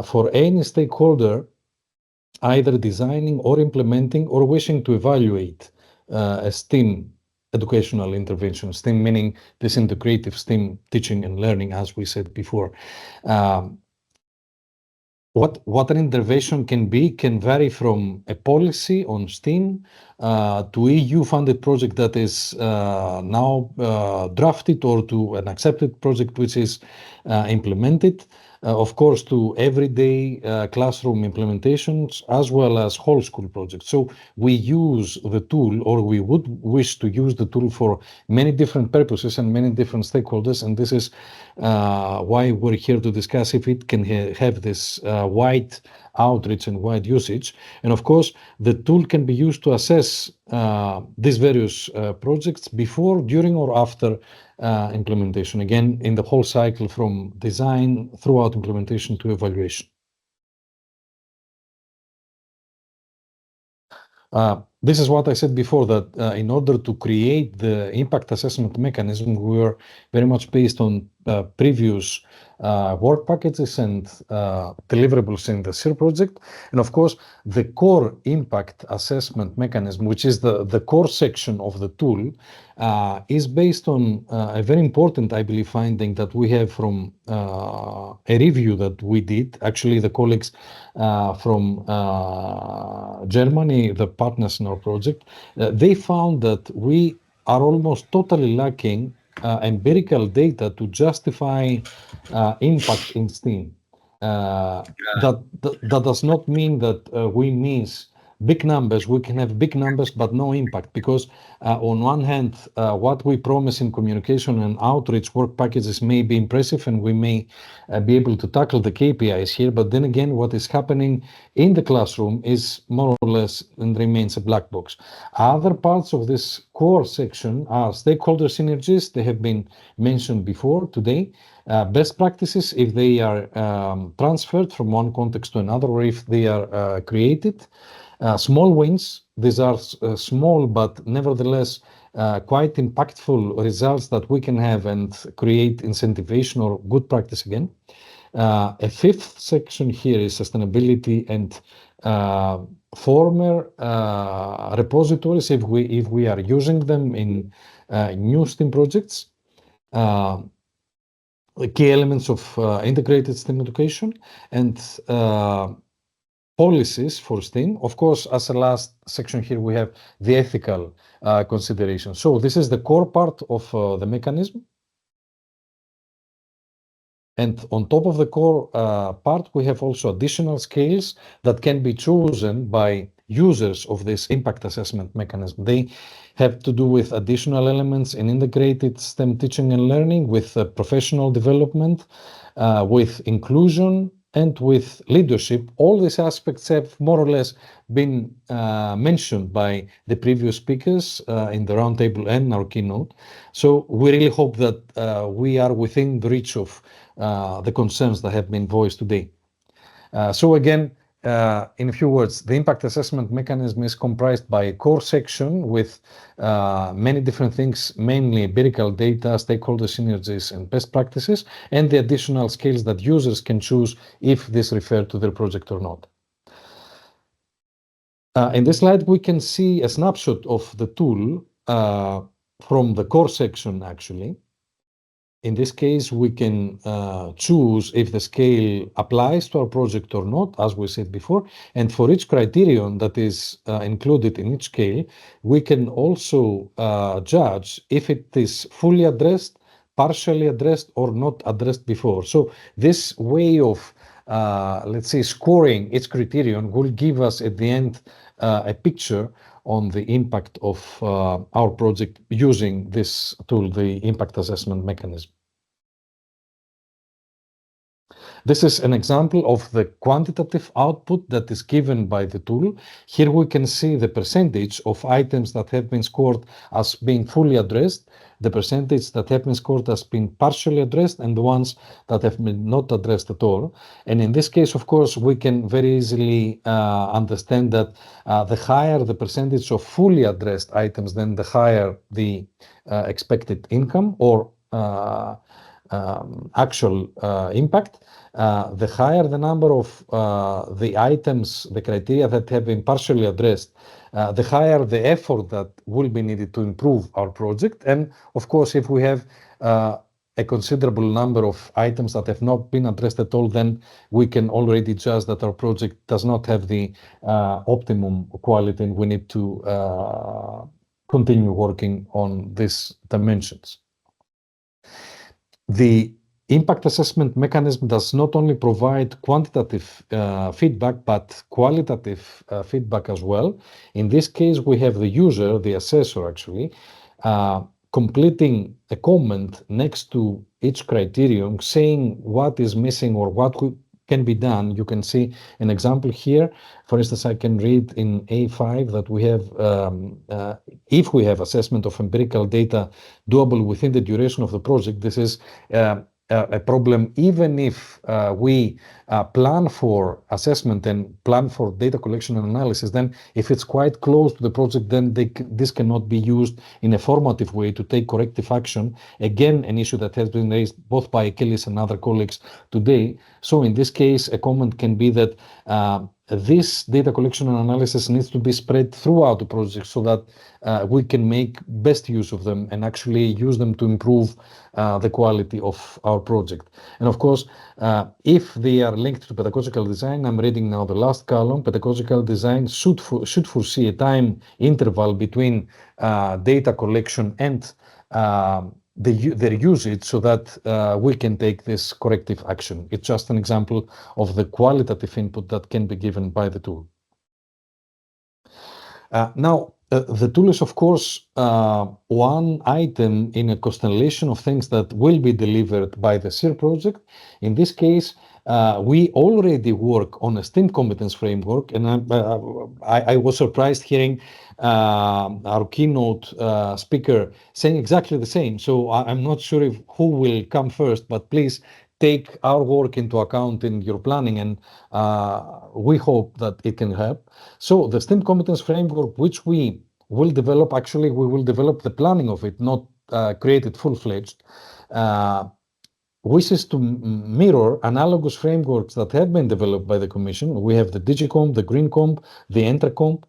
for any stakeholder, either designing or implementing or wishing to evaluate a STEAM educational intervention. STEAM meaning this integrative STEAM teaching and learning, as we said before. What an intervention can vary from a policy on STEAM to EU-funded project that is now drafted, or to an accepted project which is implemented. Of course, to everyday classroom implementations, as well as whole school projects. So we use the tool, or we would wish to use the tool, for many different purposes and many different stakeholders. And this is why we're here to discuss if it can have this wide outreach and wide usage. And of course, the tool can be used to assess these various projects before, during, or after implementation, again, in the whole cycle from design throughout implementation to evaluation. this is what I said before, that in order to create the impact assessment mechanism, we were very much based on previous work packages and deliverables in the SEER project. And of course, the core impact assessment mechanism, which is the core section of the tool, is based on a very important, I believe, finding that we have from a review that we did. Actually, the colleagues from Germany, the partners in our project, they found that we are almost totally lacking empirical data to justify impact in STEAM. That does not mean that we miss big numbers. We can have big numbers but no impact, because on one hand, what we promise in communication and outreach work packages may be impressive and we may be able to tackle the KPIs here, but then again, what is happening in the classroom is more or less and remains a black box. Other parts of this core section are stakeholder synergies. They have been mentioned before today. Best practices, if they are transferred from one context to another, or if they are created. Small wins, these are small but nevertheless quite impactful results that we can have and create incentivation or good practice again. A fifth section here is sustainability and former repositories, if we are using them in new STEAM projects. Key elements of integrated STEM education and policies for STEAM. Of course, as a last section here, we have the ethical consideration. So this is the core part of the mechanism. And on top of the core part, we have also additional scales that can be chosen by users of this impact assessment mechanism. They have to do with additional elements in integrated STEM teaching and learning, with professional development, with inclusion, and with leadership. All these aspects have more or less been mentioned by the previous speakers in the roundtable and our keynote. So we really hope that we are within the reach of the concerns that have been voiced today. So again, in a few words, the impact assessment mechanism is comprised by a core section with many different things, mainly empirical data, stakeholder synergies, and best practices, and the additional skills that users can choose if this refers to their project or not. In this slide, we can see a snapshot of the tool from the core section, actually. In this case, we can choose if the scale applies to our project or not, as we said before. And for each criterion that is included in each scale, we can also judge if it is fully addressed, partially addressed, or not addressed before. So this way of, let's say, scoring each criterion will give us at the end a picture on the impact of our project using this tool, the impact assessment mechanism. This is an example of the quantitative output that is given by the tool. Here we can see the percentage of items that have been scored as being fully addressed, the percentage that have been scored as being partially addressed, and the ones that have been not addressed at all. And in this case, of course, we can very easily understand that the higher the percentage of fully addressed items, then the higher the expected income or actual impact. The higher the number of the items, the criteria that have been partially addressed, the higher the effort that will be needed to improve our project. And of course, if we have a considerable number of items that have not been addressed at all, then we can already judge that our project does not have the optimum quality, and we need to continue working on these dimensions. The impact assessment mechanism does not only provide quantitative feedback, but qualitative feedback as well. In this case, we have the user, the assessor actually, completing a comment next to each criterion, saying what is missing or what can be done. You can see an example here. For instance, I can read in A5 that we have, if we have assessment of empirical data doable within the duration of the project, this is a problem, even if we plan for assessment and plan for data collection and analysis. Then if it's quite close to the project, then this cannot be used in a formative way to take corrective action. Again, an issue that has been raised both by Achilles and other colleagues today. So in this case, a comment can be that this data collection and analysis needs to be spread throughout the project so that we can make best use of them and actually use them to improve the quality of our project. And of course, if they are linked to pedagogical design, I'm reading now the last column, pedagogical design should foresee a time interval between data collection and their usage so that we can take this corrective action. It's just an example of the qualitative input that can be given by the tool. Now, the tool is, of course, one item in a constellation of things that will be delivered by the SEER project. In this case, we already work on a STEM competence framework, and I was surprised hearing our keynote speaker saying exactly the same. So I'm not sure who will come first, but please take our work into account in your planning, and we hope that it can help. So the STEM competence framework, which we will develop, actually we will develop the planning of it, not create it full-fledged, wishes to mirror analogous frameworks that have been developed by the Commission. We have the DigiComp, the GreenComp, the EntraComp.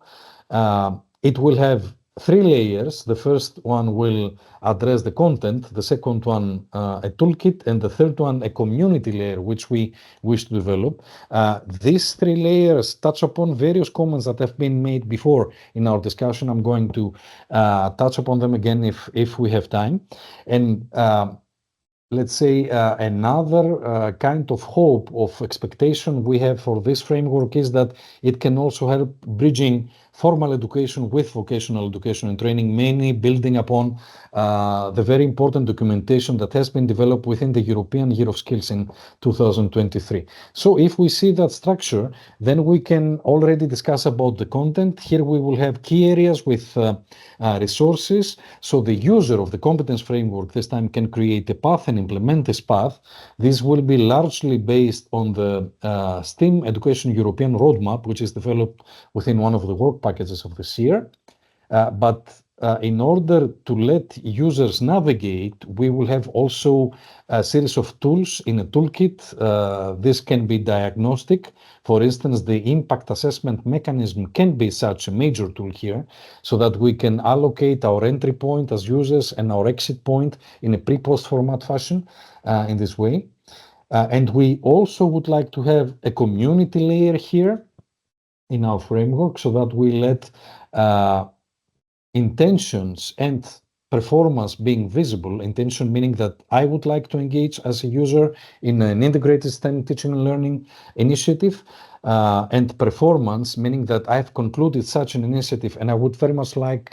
It will have 3 layers. The first one will address the content, the second one a toolkit, and the third one a community layer, which we wish to develop. These 3 layers touch upon various comments that have been made before in our discussion. I'm going to touch upon them again if we have time. And let's say another kind of hope of expectation we have for this framework is that it can also help bridging formal education with vocational education and training, mainly building upon the very important documentation that has been developed within the European Year of Skills in 2023. So if we see that structure, then we can already discuss about the content. Here we will have key areas with resources. So the user of the competence framework this time can create a path and implement this path. This will be largely based on the STEM Education European Roadmap, which is developed within one of the work packages of this year. But in order to let users navigate, we will have also a series of tools in a toolkit. This can be diagnostic. For instance, the impact assessment mechanism can be such a major tool here, so that we can allocate our entry point as users and our exit point in a pre-post format fashion in this way. And we also would like to have a community layer here in our framework, so that we let intentions and performance being visible. Intention meaning that I would like to engage as a user in an integrated STEM teaching and learning initiative, and performance meaning that I've concluded such an initiative and I would very much like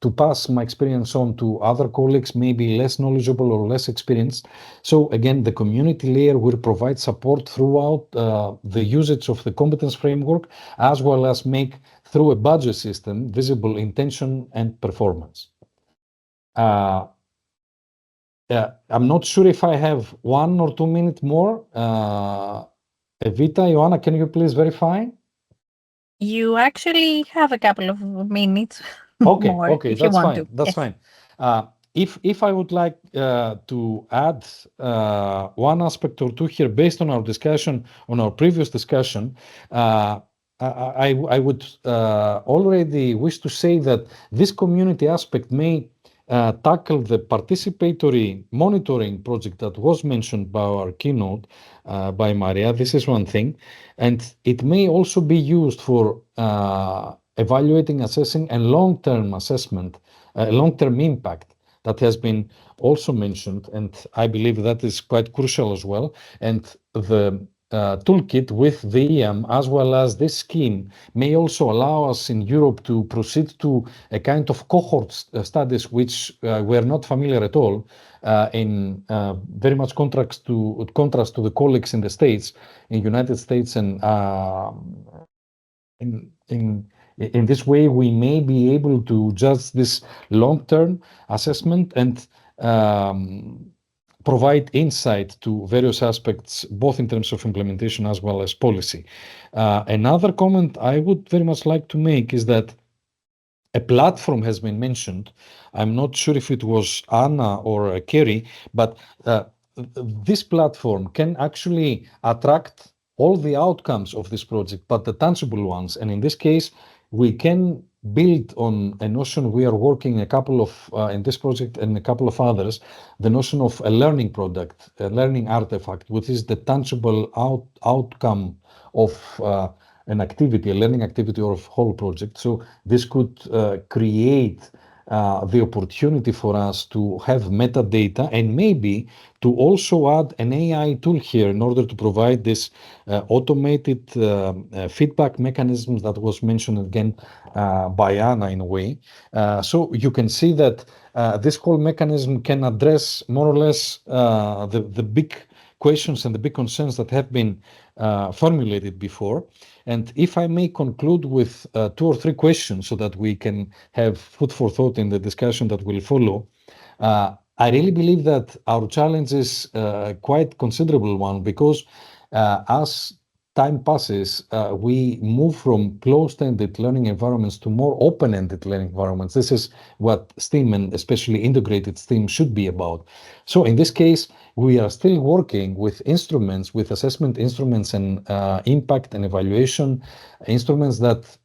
to pass my experience on to other colleagues, maybe less knowledgeable or less experienced. So again, the community layer will provide support throughout the usage of the competence framework, as well as make through a budget system visible intention and performance. I'm not sure if I have 1 or 2 minutes more. Evita, Ioana, can you please verify? You actually have a couple of minutes Okay, more okay, if you that's want fine. to. That's Yes. fine. If I would like to add one aspect or two here based on our discussion, on our previous discussion, I would already wish to say that this community aspect may tackle the participatory monitoring project that was mentioned by our keynote by Maria. This is one thing. And it may also be used for evaluating, assessing, and long-term assessment, long-term impact that has been also mentioned. And I believe that is quite crucial as well. And the toolkit with the EM as well as this scheme may also allow us in Europe to proceed to a kind of cohort studies which we're not familiar at all, in very much contrast to the colleagues in the States, in United States, and in this way we may be able to judge this long-term assessment and provide insight to various aspects, both in terms of implementation as well as policy. Another comment I would very much like to make is that a platform has been mentioned. I'm not sure if it was Anna or Kerry, but this platform can actually attract all the outcomes of this project, but the tangible ones. And in this case, we can build on a notion we are working a couple of in this project and a couple of others, the notion of a learning product, a learning artifact, which is the tangible outcome of an activity, a learning activity or a whole project. So this could create the opportunity for us to have metadata and maybe to also add an AI tool here in order to provide this automated feedback mechanism that was mentioned again by Anna in a way. So you can see that this whole mechanism can address more or less the big questions and the big concerns that have been formulated before. And if I may conclude with 2 or 3 questions so that we can have food for thought in the discussion that will follow, I really believe that our challenge is quite considerable one, because as time passes, we move from closed-ended learning environments to more open-ended learning environments. This is what STEAM, and especially integrated STEAM, should be about. So in this case, we are still working with instruments, with assessment instruments and impact and evaluation instruments that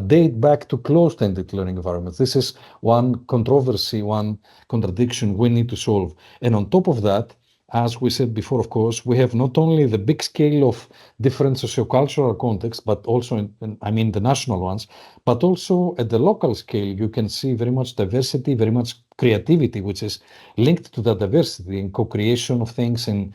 date back to closed-ended learning environments. This is one controversy, one contradiction we need to solve. And on top of that, as we said before, of course, we have not only the big scale of different sociocultural contexts, but also, I mean the national ones, but also at the local scale, you can see very much diversity, very much creativity, which is linked to that diversity in co-creation of things in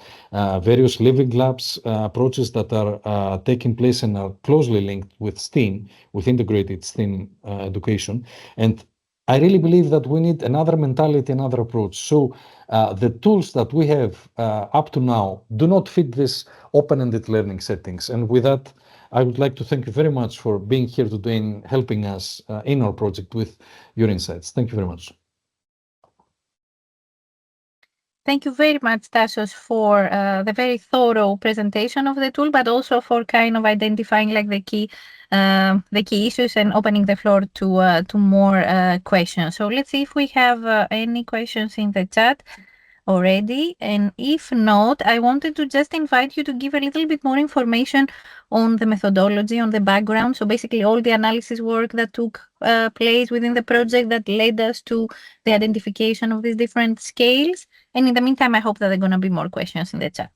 various living labs approaches that are taking place and are closely linked with STEAM, with integrated STEAM education. And I really believe that we need another mentality, another approach. So the tools that we have up to now do not fit this open-ended learning settings. And with that, I would like to thank you very much for being here today and helping us in our project with your insights. Thank you very much. Thank you very much, Tasios, for the very thorough presentation of the tool, but also for kind of identifying like the key issues and opening the floor to more questions. So let's see if we have any questions in the chat already. And if not, I wanted to just invite you to give a little bit more information on the methodology, on the background. So basically all the analysis work that took place within the project that led us to the identification of these different scales. And in the meantime, I hope that there are going to be more questions in the chat.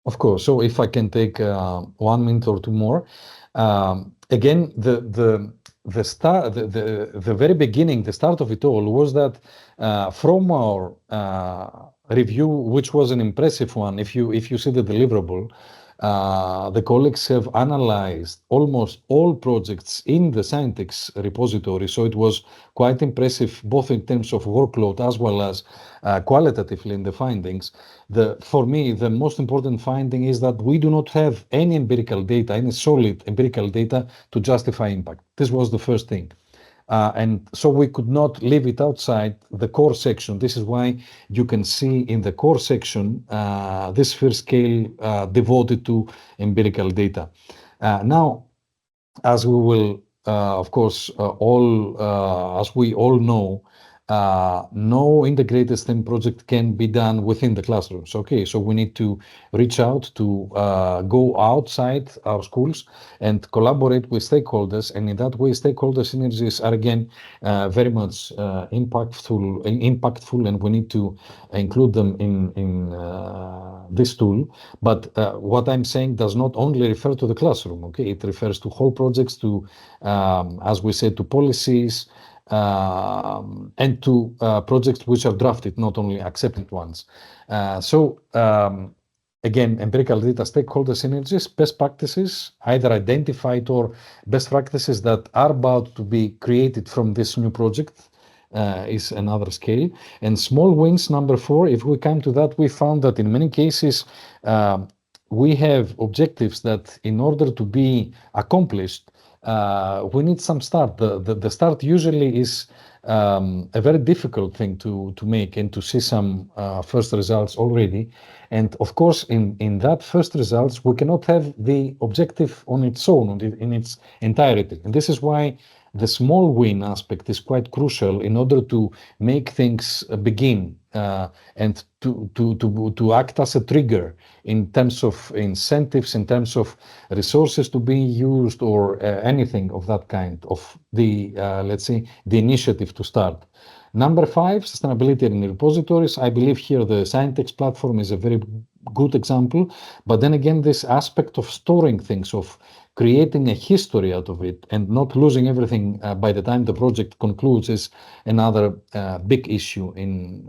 Of course. So if I can take 1 minute or 2 more. Again, the very beginning, the start of it all was that from our review, which was an impressive one, if you see the deliverable, the colleagues have analyzed almost all projects in the Scientix repository. So it was quite impressive, both in terms of workload as well as qualitatively in the findings. For me, the most important finding is that we do not have any empirical data, any solid empirical data to justify impact. This was the first thing. And so we could not leave it outside the core section. This is why you can see in the core section this first scale devoted to empirical data. Now, as we will, of course, as we all know, no integrated STEM project can be done within the classrooms. Okay, so we need to reach out to go outside our schools and collaborate with stakeholders. And in that way, stakeholder synergies are again very much impactful, and we need to include them in this tool. But what I'm saying does not only refer to the classroom. Okay, it refers to whole projects, to, as we said, to policies, and to projects which are drafted, not only accepted ones. Again, empirical data, stakeholder synergies, best practices, either identified or best practices that are about to be created from this new project is another scale. And small wins, number 4, if we come to that, we found that in many cases, we have objectives that in order to be accomplished, we need some start. The start usually is a very difficult thing to make and to see some first results already. And of course, in that first results, we cannot have the objective on its own, in its entirety. And this is why the small win aspect is quite crucial in order to make things begin and to act as a trigger in terms of incentives, in terms of resources to be used, or anything of that kind of the, let's say, the initiative to start. Number 5, sustainability in repositories. I believe here the Scientext platform is a very good example. But then again, this aspect of storing things, of creating a history out of it and not losing everything by the time the project concludes is another big issue in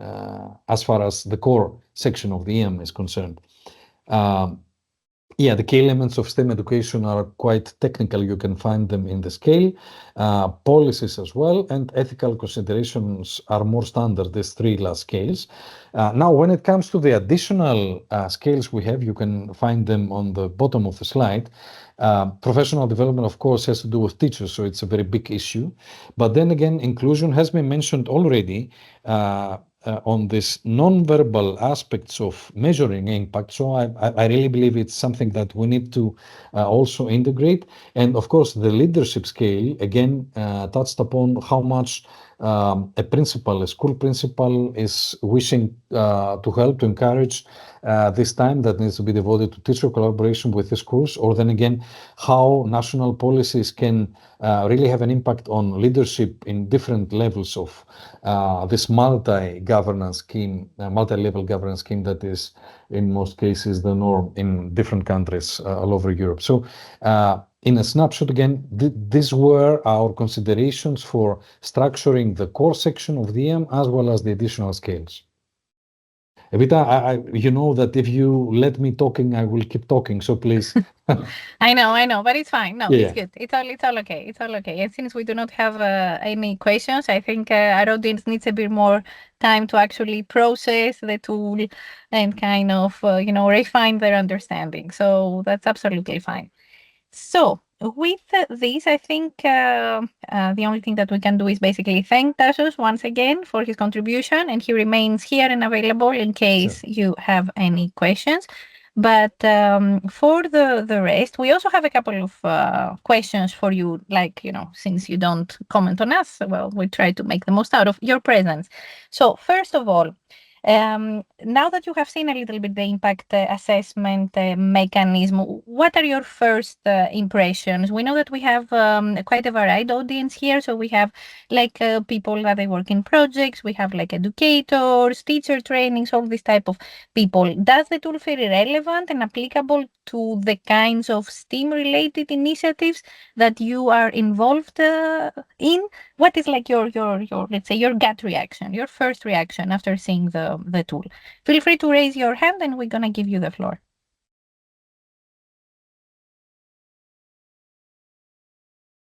as far as the core section of the EM is concerned. Yeah, the key elements of STEM education are quite technical. You can find them in the scale, policies as well, and ethical considerations are more standard, these 3 last scales. Now, when it comes to the additional scales we have, you can find them on the bottom of the slide. Professional development, of course, has to do with teachers, so it's a very big issue. But then again, inclusion has been mentioned already on this non-verbal aspects of measuring impact. So I really believe it's something that we need to also integrate. And of course, the leadership scale, again, touched upon how much a principal, a school principal is wishing to help, to encourage this time that needs to be devoted to teacher collaboration with the schools, or then again, how national policies can really have an impact on leadership in different levels of this multi-governance scheme, multi-level governance scheme that is in most cases the norm in different countries all over Europe. So in a snapshot again, these were our considerations for structuring the core section of the EM as well as the additional scales. Evita, you know that if you let me talking, I will keep talking. So please. I know, but it's fine. No, Yeah. it's good. It's all okay. It's all okay. And since we do not have any questions, I think our audience needs a bit more time to actually process the tool and kind of, refine their understanding. So that's absolutely fine. So with this, I think the only thing that we can do is basically thank Tasios once again for his contribution, and he remains here and available in case you have any questions. But for the rest, we also have a couple of questions for you, like, since you don't comment on us, well, we try to make the most out of your presence. So first of all, now that you have seen a little bit the impact assessment mechanism, what are your first impressions? We know that we have quite a varied audience here. So we have like people that they work in projects, we have like educators, teacher trainings, all this type of people. Does the tool feel relevant and applicable to the kinds of STEAM related initiatives that you are involved in? What is like your let's say your gut reaction, your first reaction after seeing the tool? Feel free to raise your hand and we're gonna give you the floor.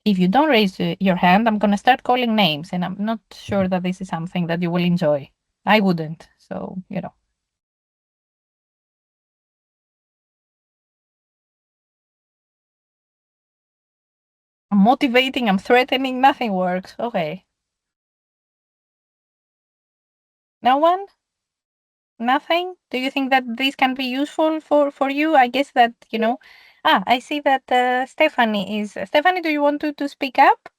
If you don't raise your hand, I'm gonna start calling names, and I'm not sure that this is something that you will enjoy. I wouldn't, so I'm motivating, I'm threatening, nothing works. Okay. No one? Nothing? Do you think that this can be useful for you? I guess that, I see that Stephanie is... Stephanie, do you want to speak up?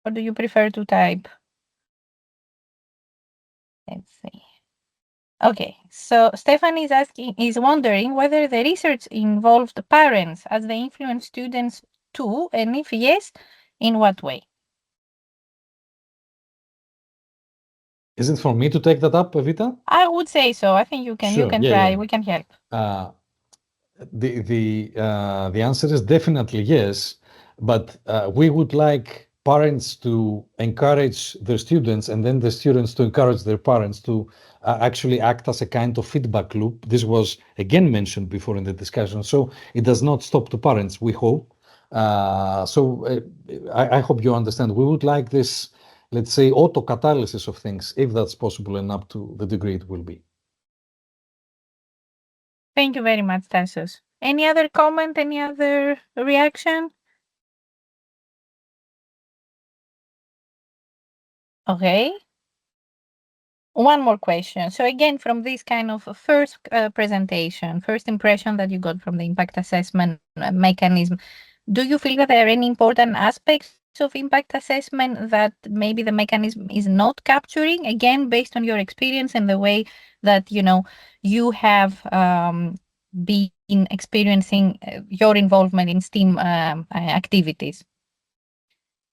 Or do you prefer to type? Let's see. Okay, so Stephanie is wondering whether the research involved parents as they influence students too, and if yes, in what way? Is it for me to take that up, Evita? I would say so. I think you can. Sure. You can Yeah, try. yeah. We can help. The answer is definitely yes, but we would like parents to encourage their students, and then the students to encourage their parents to actually act as a kind of feedback loop. This was again mentioned before in the discussion, so it does not stop to parents, we hope. I hope you understand. We would like this, let's say, auto-catalysis of things, if that's possible, and up to the degree it will be. Thank you very much, Tasios. Any other comment? Any other reaction? Okay. One more question. So again, from this kind of first presentation, first impression that you got from the impact assessment mechanism, do you feel that there are any important aspects of impact assessment that maybe the mechanism is not capturing? Again, based on your experience and the way that you have been experiencing your involvement in STEAM activities.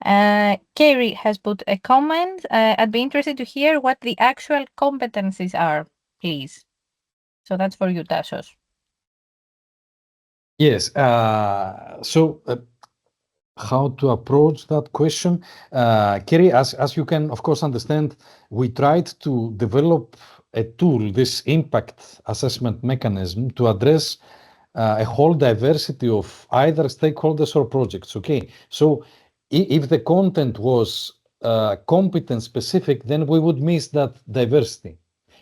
Kerry has put a comment. I'd be interested to hear what the actual competencies are, please. So that's for you, Tasos. Yes. So how to approach that question? Kerry, as you can, of course, understand, we tried to develop a tool, this impact assessment mechanism, to address a whole diversity of either stakeholders or projects. Okay. So if the content was competence specific, then we would miss that diversity.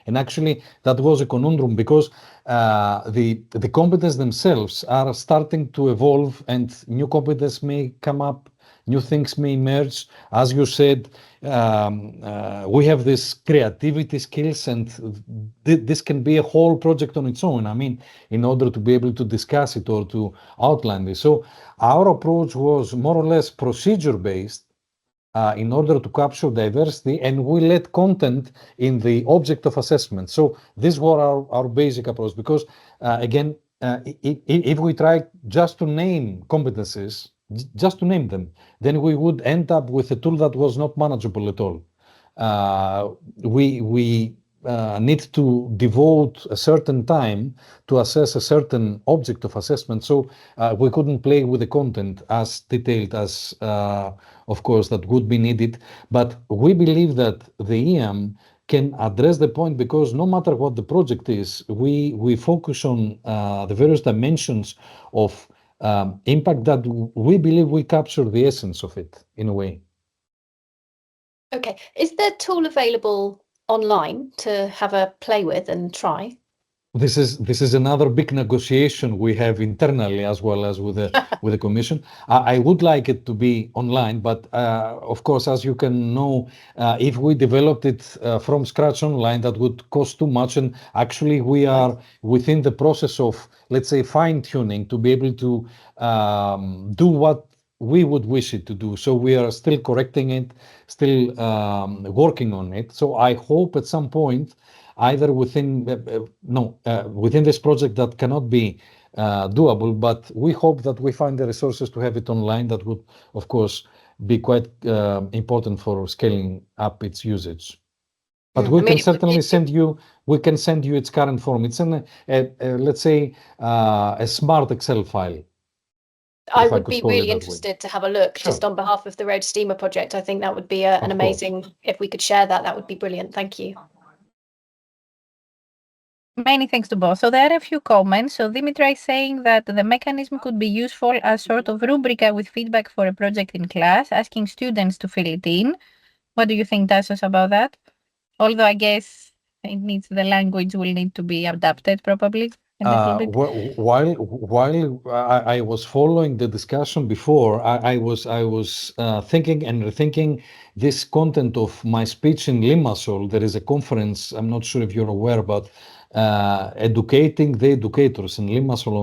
And actually, that was a conundrum because the competence themselves are starting to evolve and new competence may come up, new things may emerge. As you said, we have this creativity skills and this can be a whole project on its own. I mean, in order to be able to discuss it or to outline this. So our approach was more or less procedure-based in order to capture diversity, and we let content in the object of assessment. So this was our basic approach, because again, if we try just to name competencies, just to name them, then we would end up with a tool that was not manageable at all. We need to devote a certain time to assess a certain object of assessment. So we couldn't play with the content as detailed as, of course, that would be needed. But we believe that the EM can address the point, because no matter what the project is, we focus on the various dimensions of impact that we believe we capture the essence of it in a way. Okay, is the tool available online to have a play with and try? This is another big negotiation we have internally as well as with the Commission. I would like it to be online, but of course, as you can know, if we developed it from scratch online, that would cost too much. And actually, we are within the process of, let's say, fine tuning to be able to do what we would wish it to do. So we are still correcting it, still working on it. So I hope at some point, either within this project that cannot be doable, but we hope that we find the resources to have it online. That would, of course, be quite important for scaling up its usage. But we can certainly send you its current form. It's in let's say a smart Excel file. I would be really interested to have a look just on behalf of the Road Steamer project. I think that would be an amazing, if we could share that, that would be brilliant. Thank you. Many thanks to both. So there are a few comments. So Dimitra is saying that the mechanism could be useful as sort of rubrica with feedback for a project in class, asking students to fill it in. What do you think, Tasos, about that? Although I guess it needs, the language will need to be adapted probably. While I was following the discussion before, I was thinking and rethinking this content of my speech in Limassol. There is a conference, I'm not sure if you're aware, about educating the educators in Limassol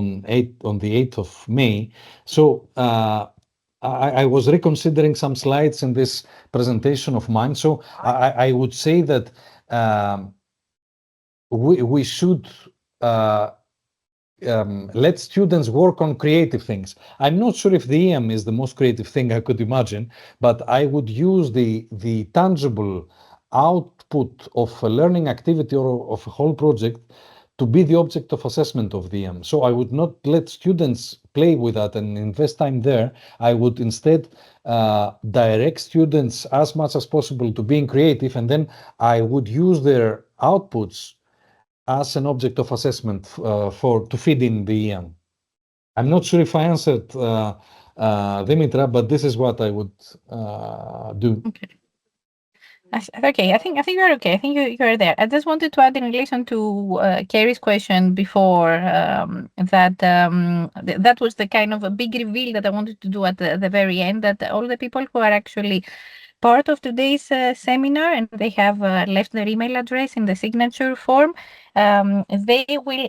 on the 8th of May. So I was reconsidering some slides in this presentation of mine. So I would say that we should let students work on creative things. I'm not sure if the EM is the most creative thing I could imagine, but I would use the tangible output of a learning activity or of a whole project to be the object of assessment of the EM. So I would not let students play with that and invest time there. I would instead direct students as much as possible to being creative, and then I would use their outputs as an object of assessment to feed in the EM. I'm not sure if I answered Dimitra, but this is what I would do. Okay. Okay, I think you're okay. I think you're there. I just wanted to add in relation to Kerry's question before that was the kind of a big reveal that I wanted to do at the very end, that all the people who are actually part of today's seminar and they have left their email address in the signature form, they will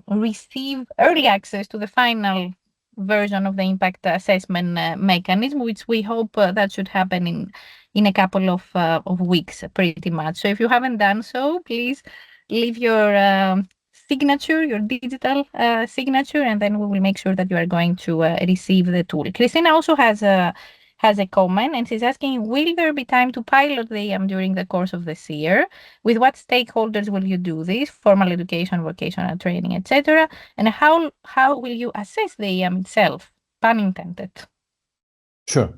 receive early access to the final version of the impact assessment mechanism, which we hope that should happen in a couple of weeks, pretty much. So if you haven't done so, please leave your signature, your digital signature, and then we will make sure that you are going to receive the tool. Christina also has a comment, and she's asking, will there be time to pilot the EAM during the course of this year? With what stakeholders will you do this? Formal education, vocational training, etc. And how will you assess the EAM itself? Pun intended. Sure.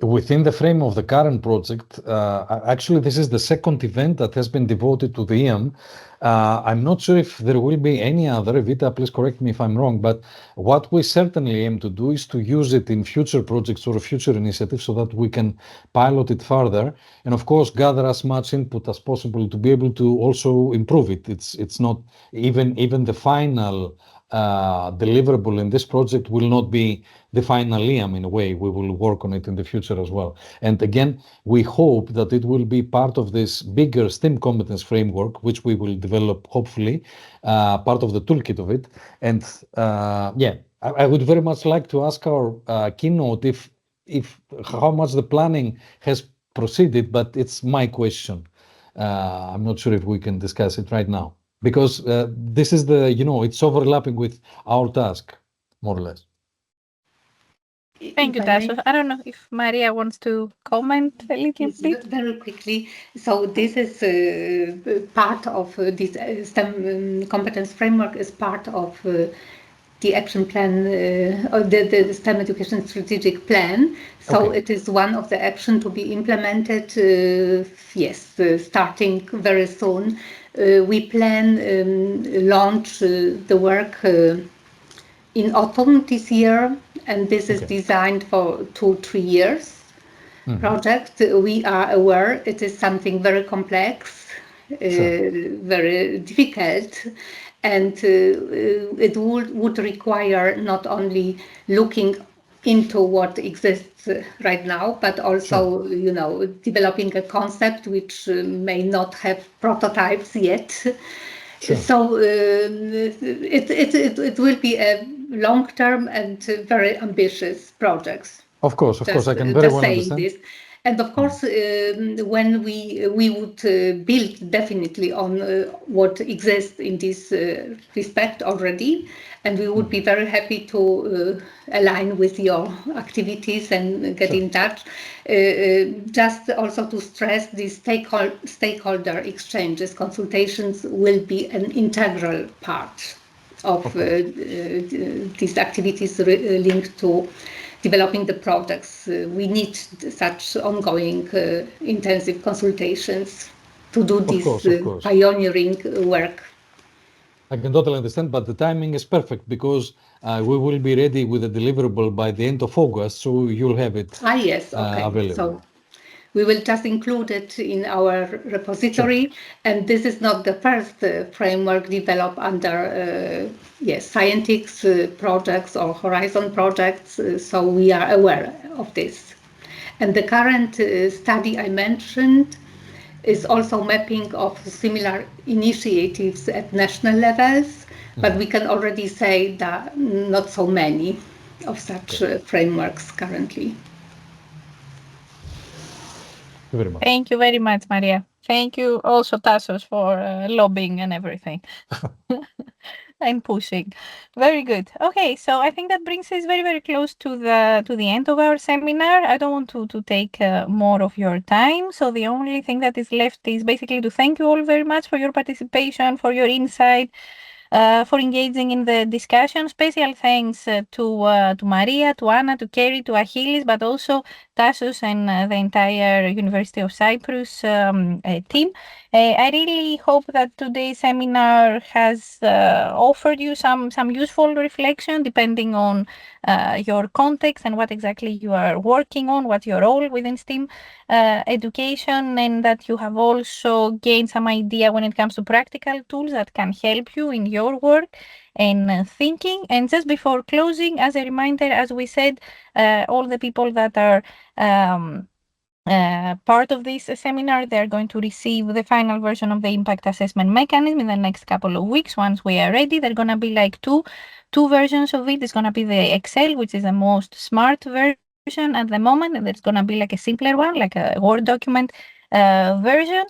Within the frame of the current project, actually, this is the second event that has been devoted to the EAM. I'm not sure if there will be any other. Evita, please correct me if I'm wrong, but what we certainly aim to do is to use it in future projects or future initiatives so that we can pilot it further and, of course, gather as much input as possible to be able to also improve it. It's not even the final deliverable in this project will not be the final EAM in a way. We will work on it in the future as well. And again, we hope that it will be part of this bigger STEM competence framework, which we will develop, hopefully, part of the toolkit of it. And I would very much like to ask our keynote if how much the planning has proceeded, but it's my question. I'm not sure if we can discuss it right now, because this is it's overlapping with our task, more or less. Thank you, Tasos. I don't know if Maria wants to comment a little bit. Very quickly. So this is part of this STEM competence framework is part of the action plan, or the STEM education strategic plan. So It is one of the action to be implemented, starting very soon. We plan launch the work in autumn this year, and this is designed for 2-3 years project. We are aware it is something very complex, very difficult, and it would require not only looking into what exists right now, but also developing a concept which may not have prototypes yet. So it will be a long-term and very ambitious project. Of course, I can very well understand this. And of course, when we would build definitely on what exists in this respect already, and we would be very happy to align with your activities and get in touch. Just also to stress, these stakeholder exchanges, consultations will be an integral part of these activities linked to developing the products. We need such ongoing intensive consultations to do this pioneering work. I can totally understand, but the timing is perfect because we will be ready with a deliverable by the end of August, so you'll have it available. So we will just include it in our repository, and this is not the first framework developed under scientific projects or Horizon projects, so we are aware of this. And the current study I mentioned is also mapping of similar initiatives at national levels, but we can already say that not so many of such frameworks currently. Thank you very much, Maria. Thank you also, Tasos, for lobbying and everything. And pushing. Very good. Okay, so I think that brings us very, very close to the end of our seminar. I don't want to take more of your time. So the only thing that is left is basically to thank you all very much for your participation, for your insight. for engaging in the discussion. Special thanks to Maria, to Anna, to Kerry, to Achilles, but also Tassos and the entire University of Cyprus team. I really hope that today's seminar has offered you some useful reflection depending on your context and what exactly you are working on, what your role within STEAM education, and that you have also gained some idea when it comes to practical tools that can help you in your work and thinking. And just before closing, as a reminder, as we said, all the people that are part of this seminar, they're going to receive the final version of the impact assessment mechanism in the next couple of weeks. Once we are ready, they're going to be like two versions of it. It's going to be the Excel, which is the most smart version at the moment, and there's going to be like a simpler one, like a Word document version.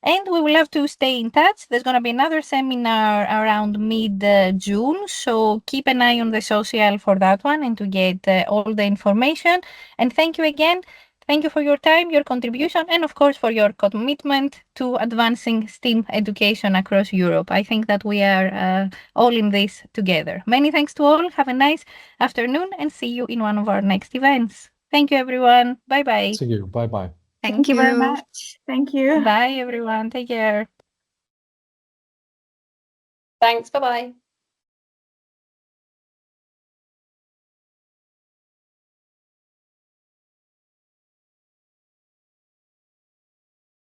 And we will have to stay in touch. There's going to be another seminar around mid-June, so keep an eye on the social for that one and to get all the information. And thank you again. Thank you for your time, your contribution, and of course for your commitment to advancing STEAM education across Europe. I think that we are all in this together. Many thanks to all. Have a nice afternoon and see you in one of our next events. Thank you, everyone. Bye-bye. See you. Bye-bye. Thank you very much. Thank you. Bye, everyone. Take care. Thanks. Bye-bye.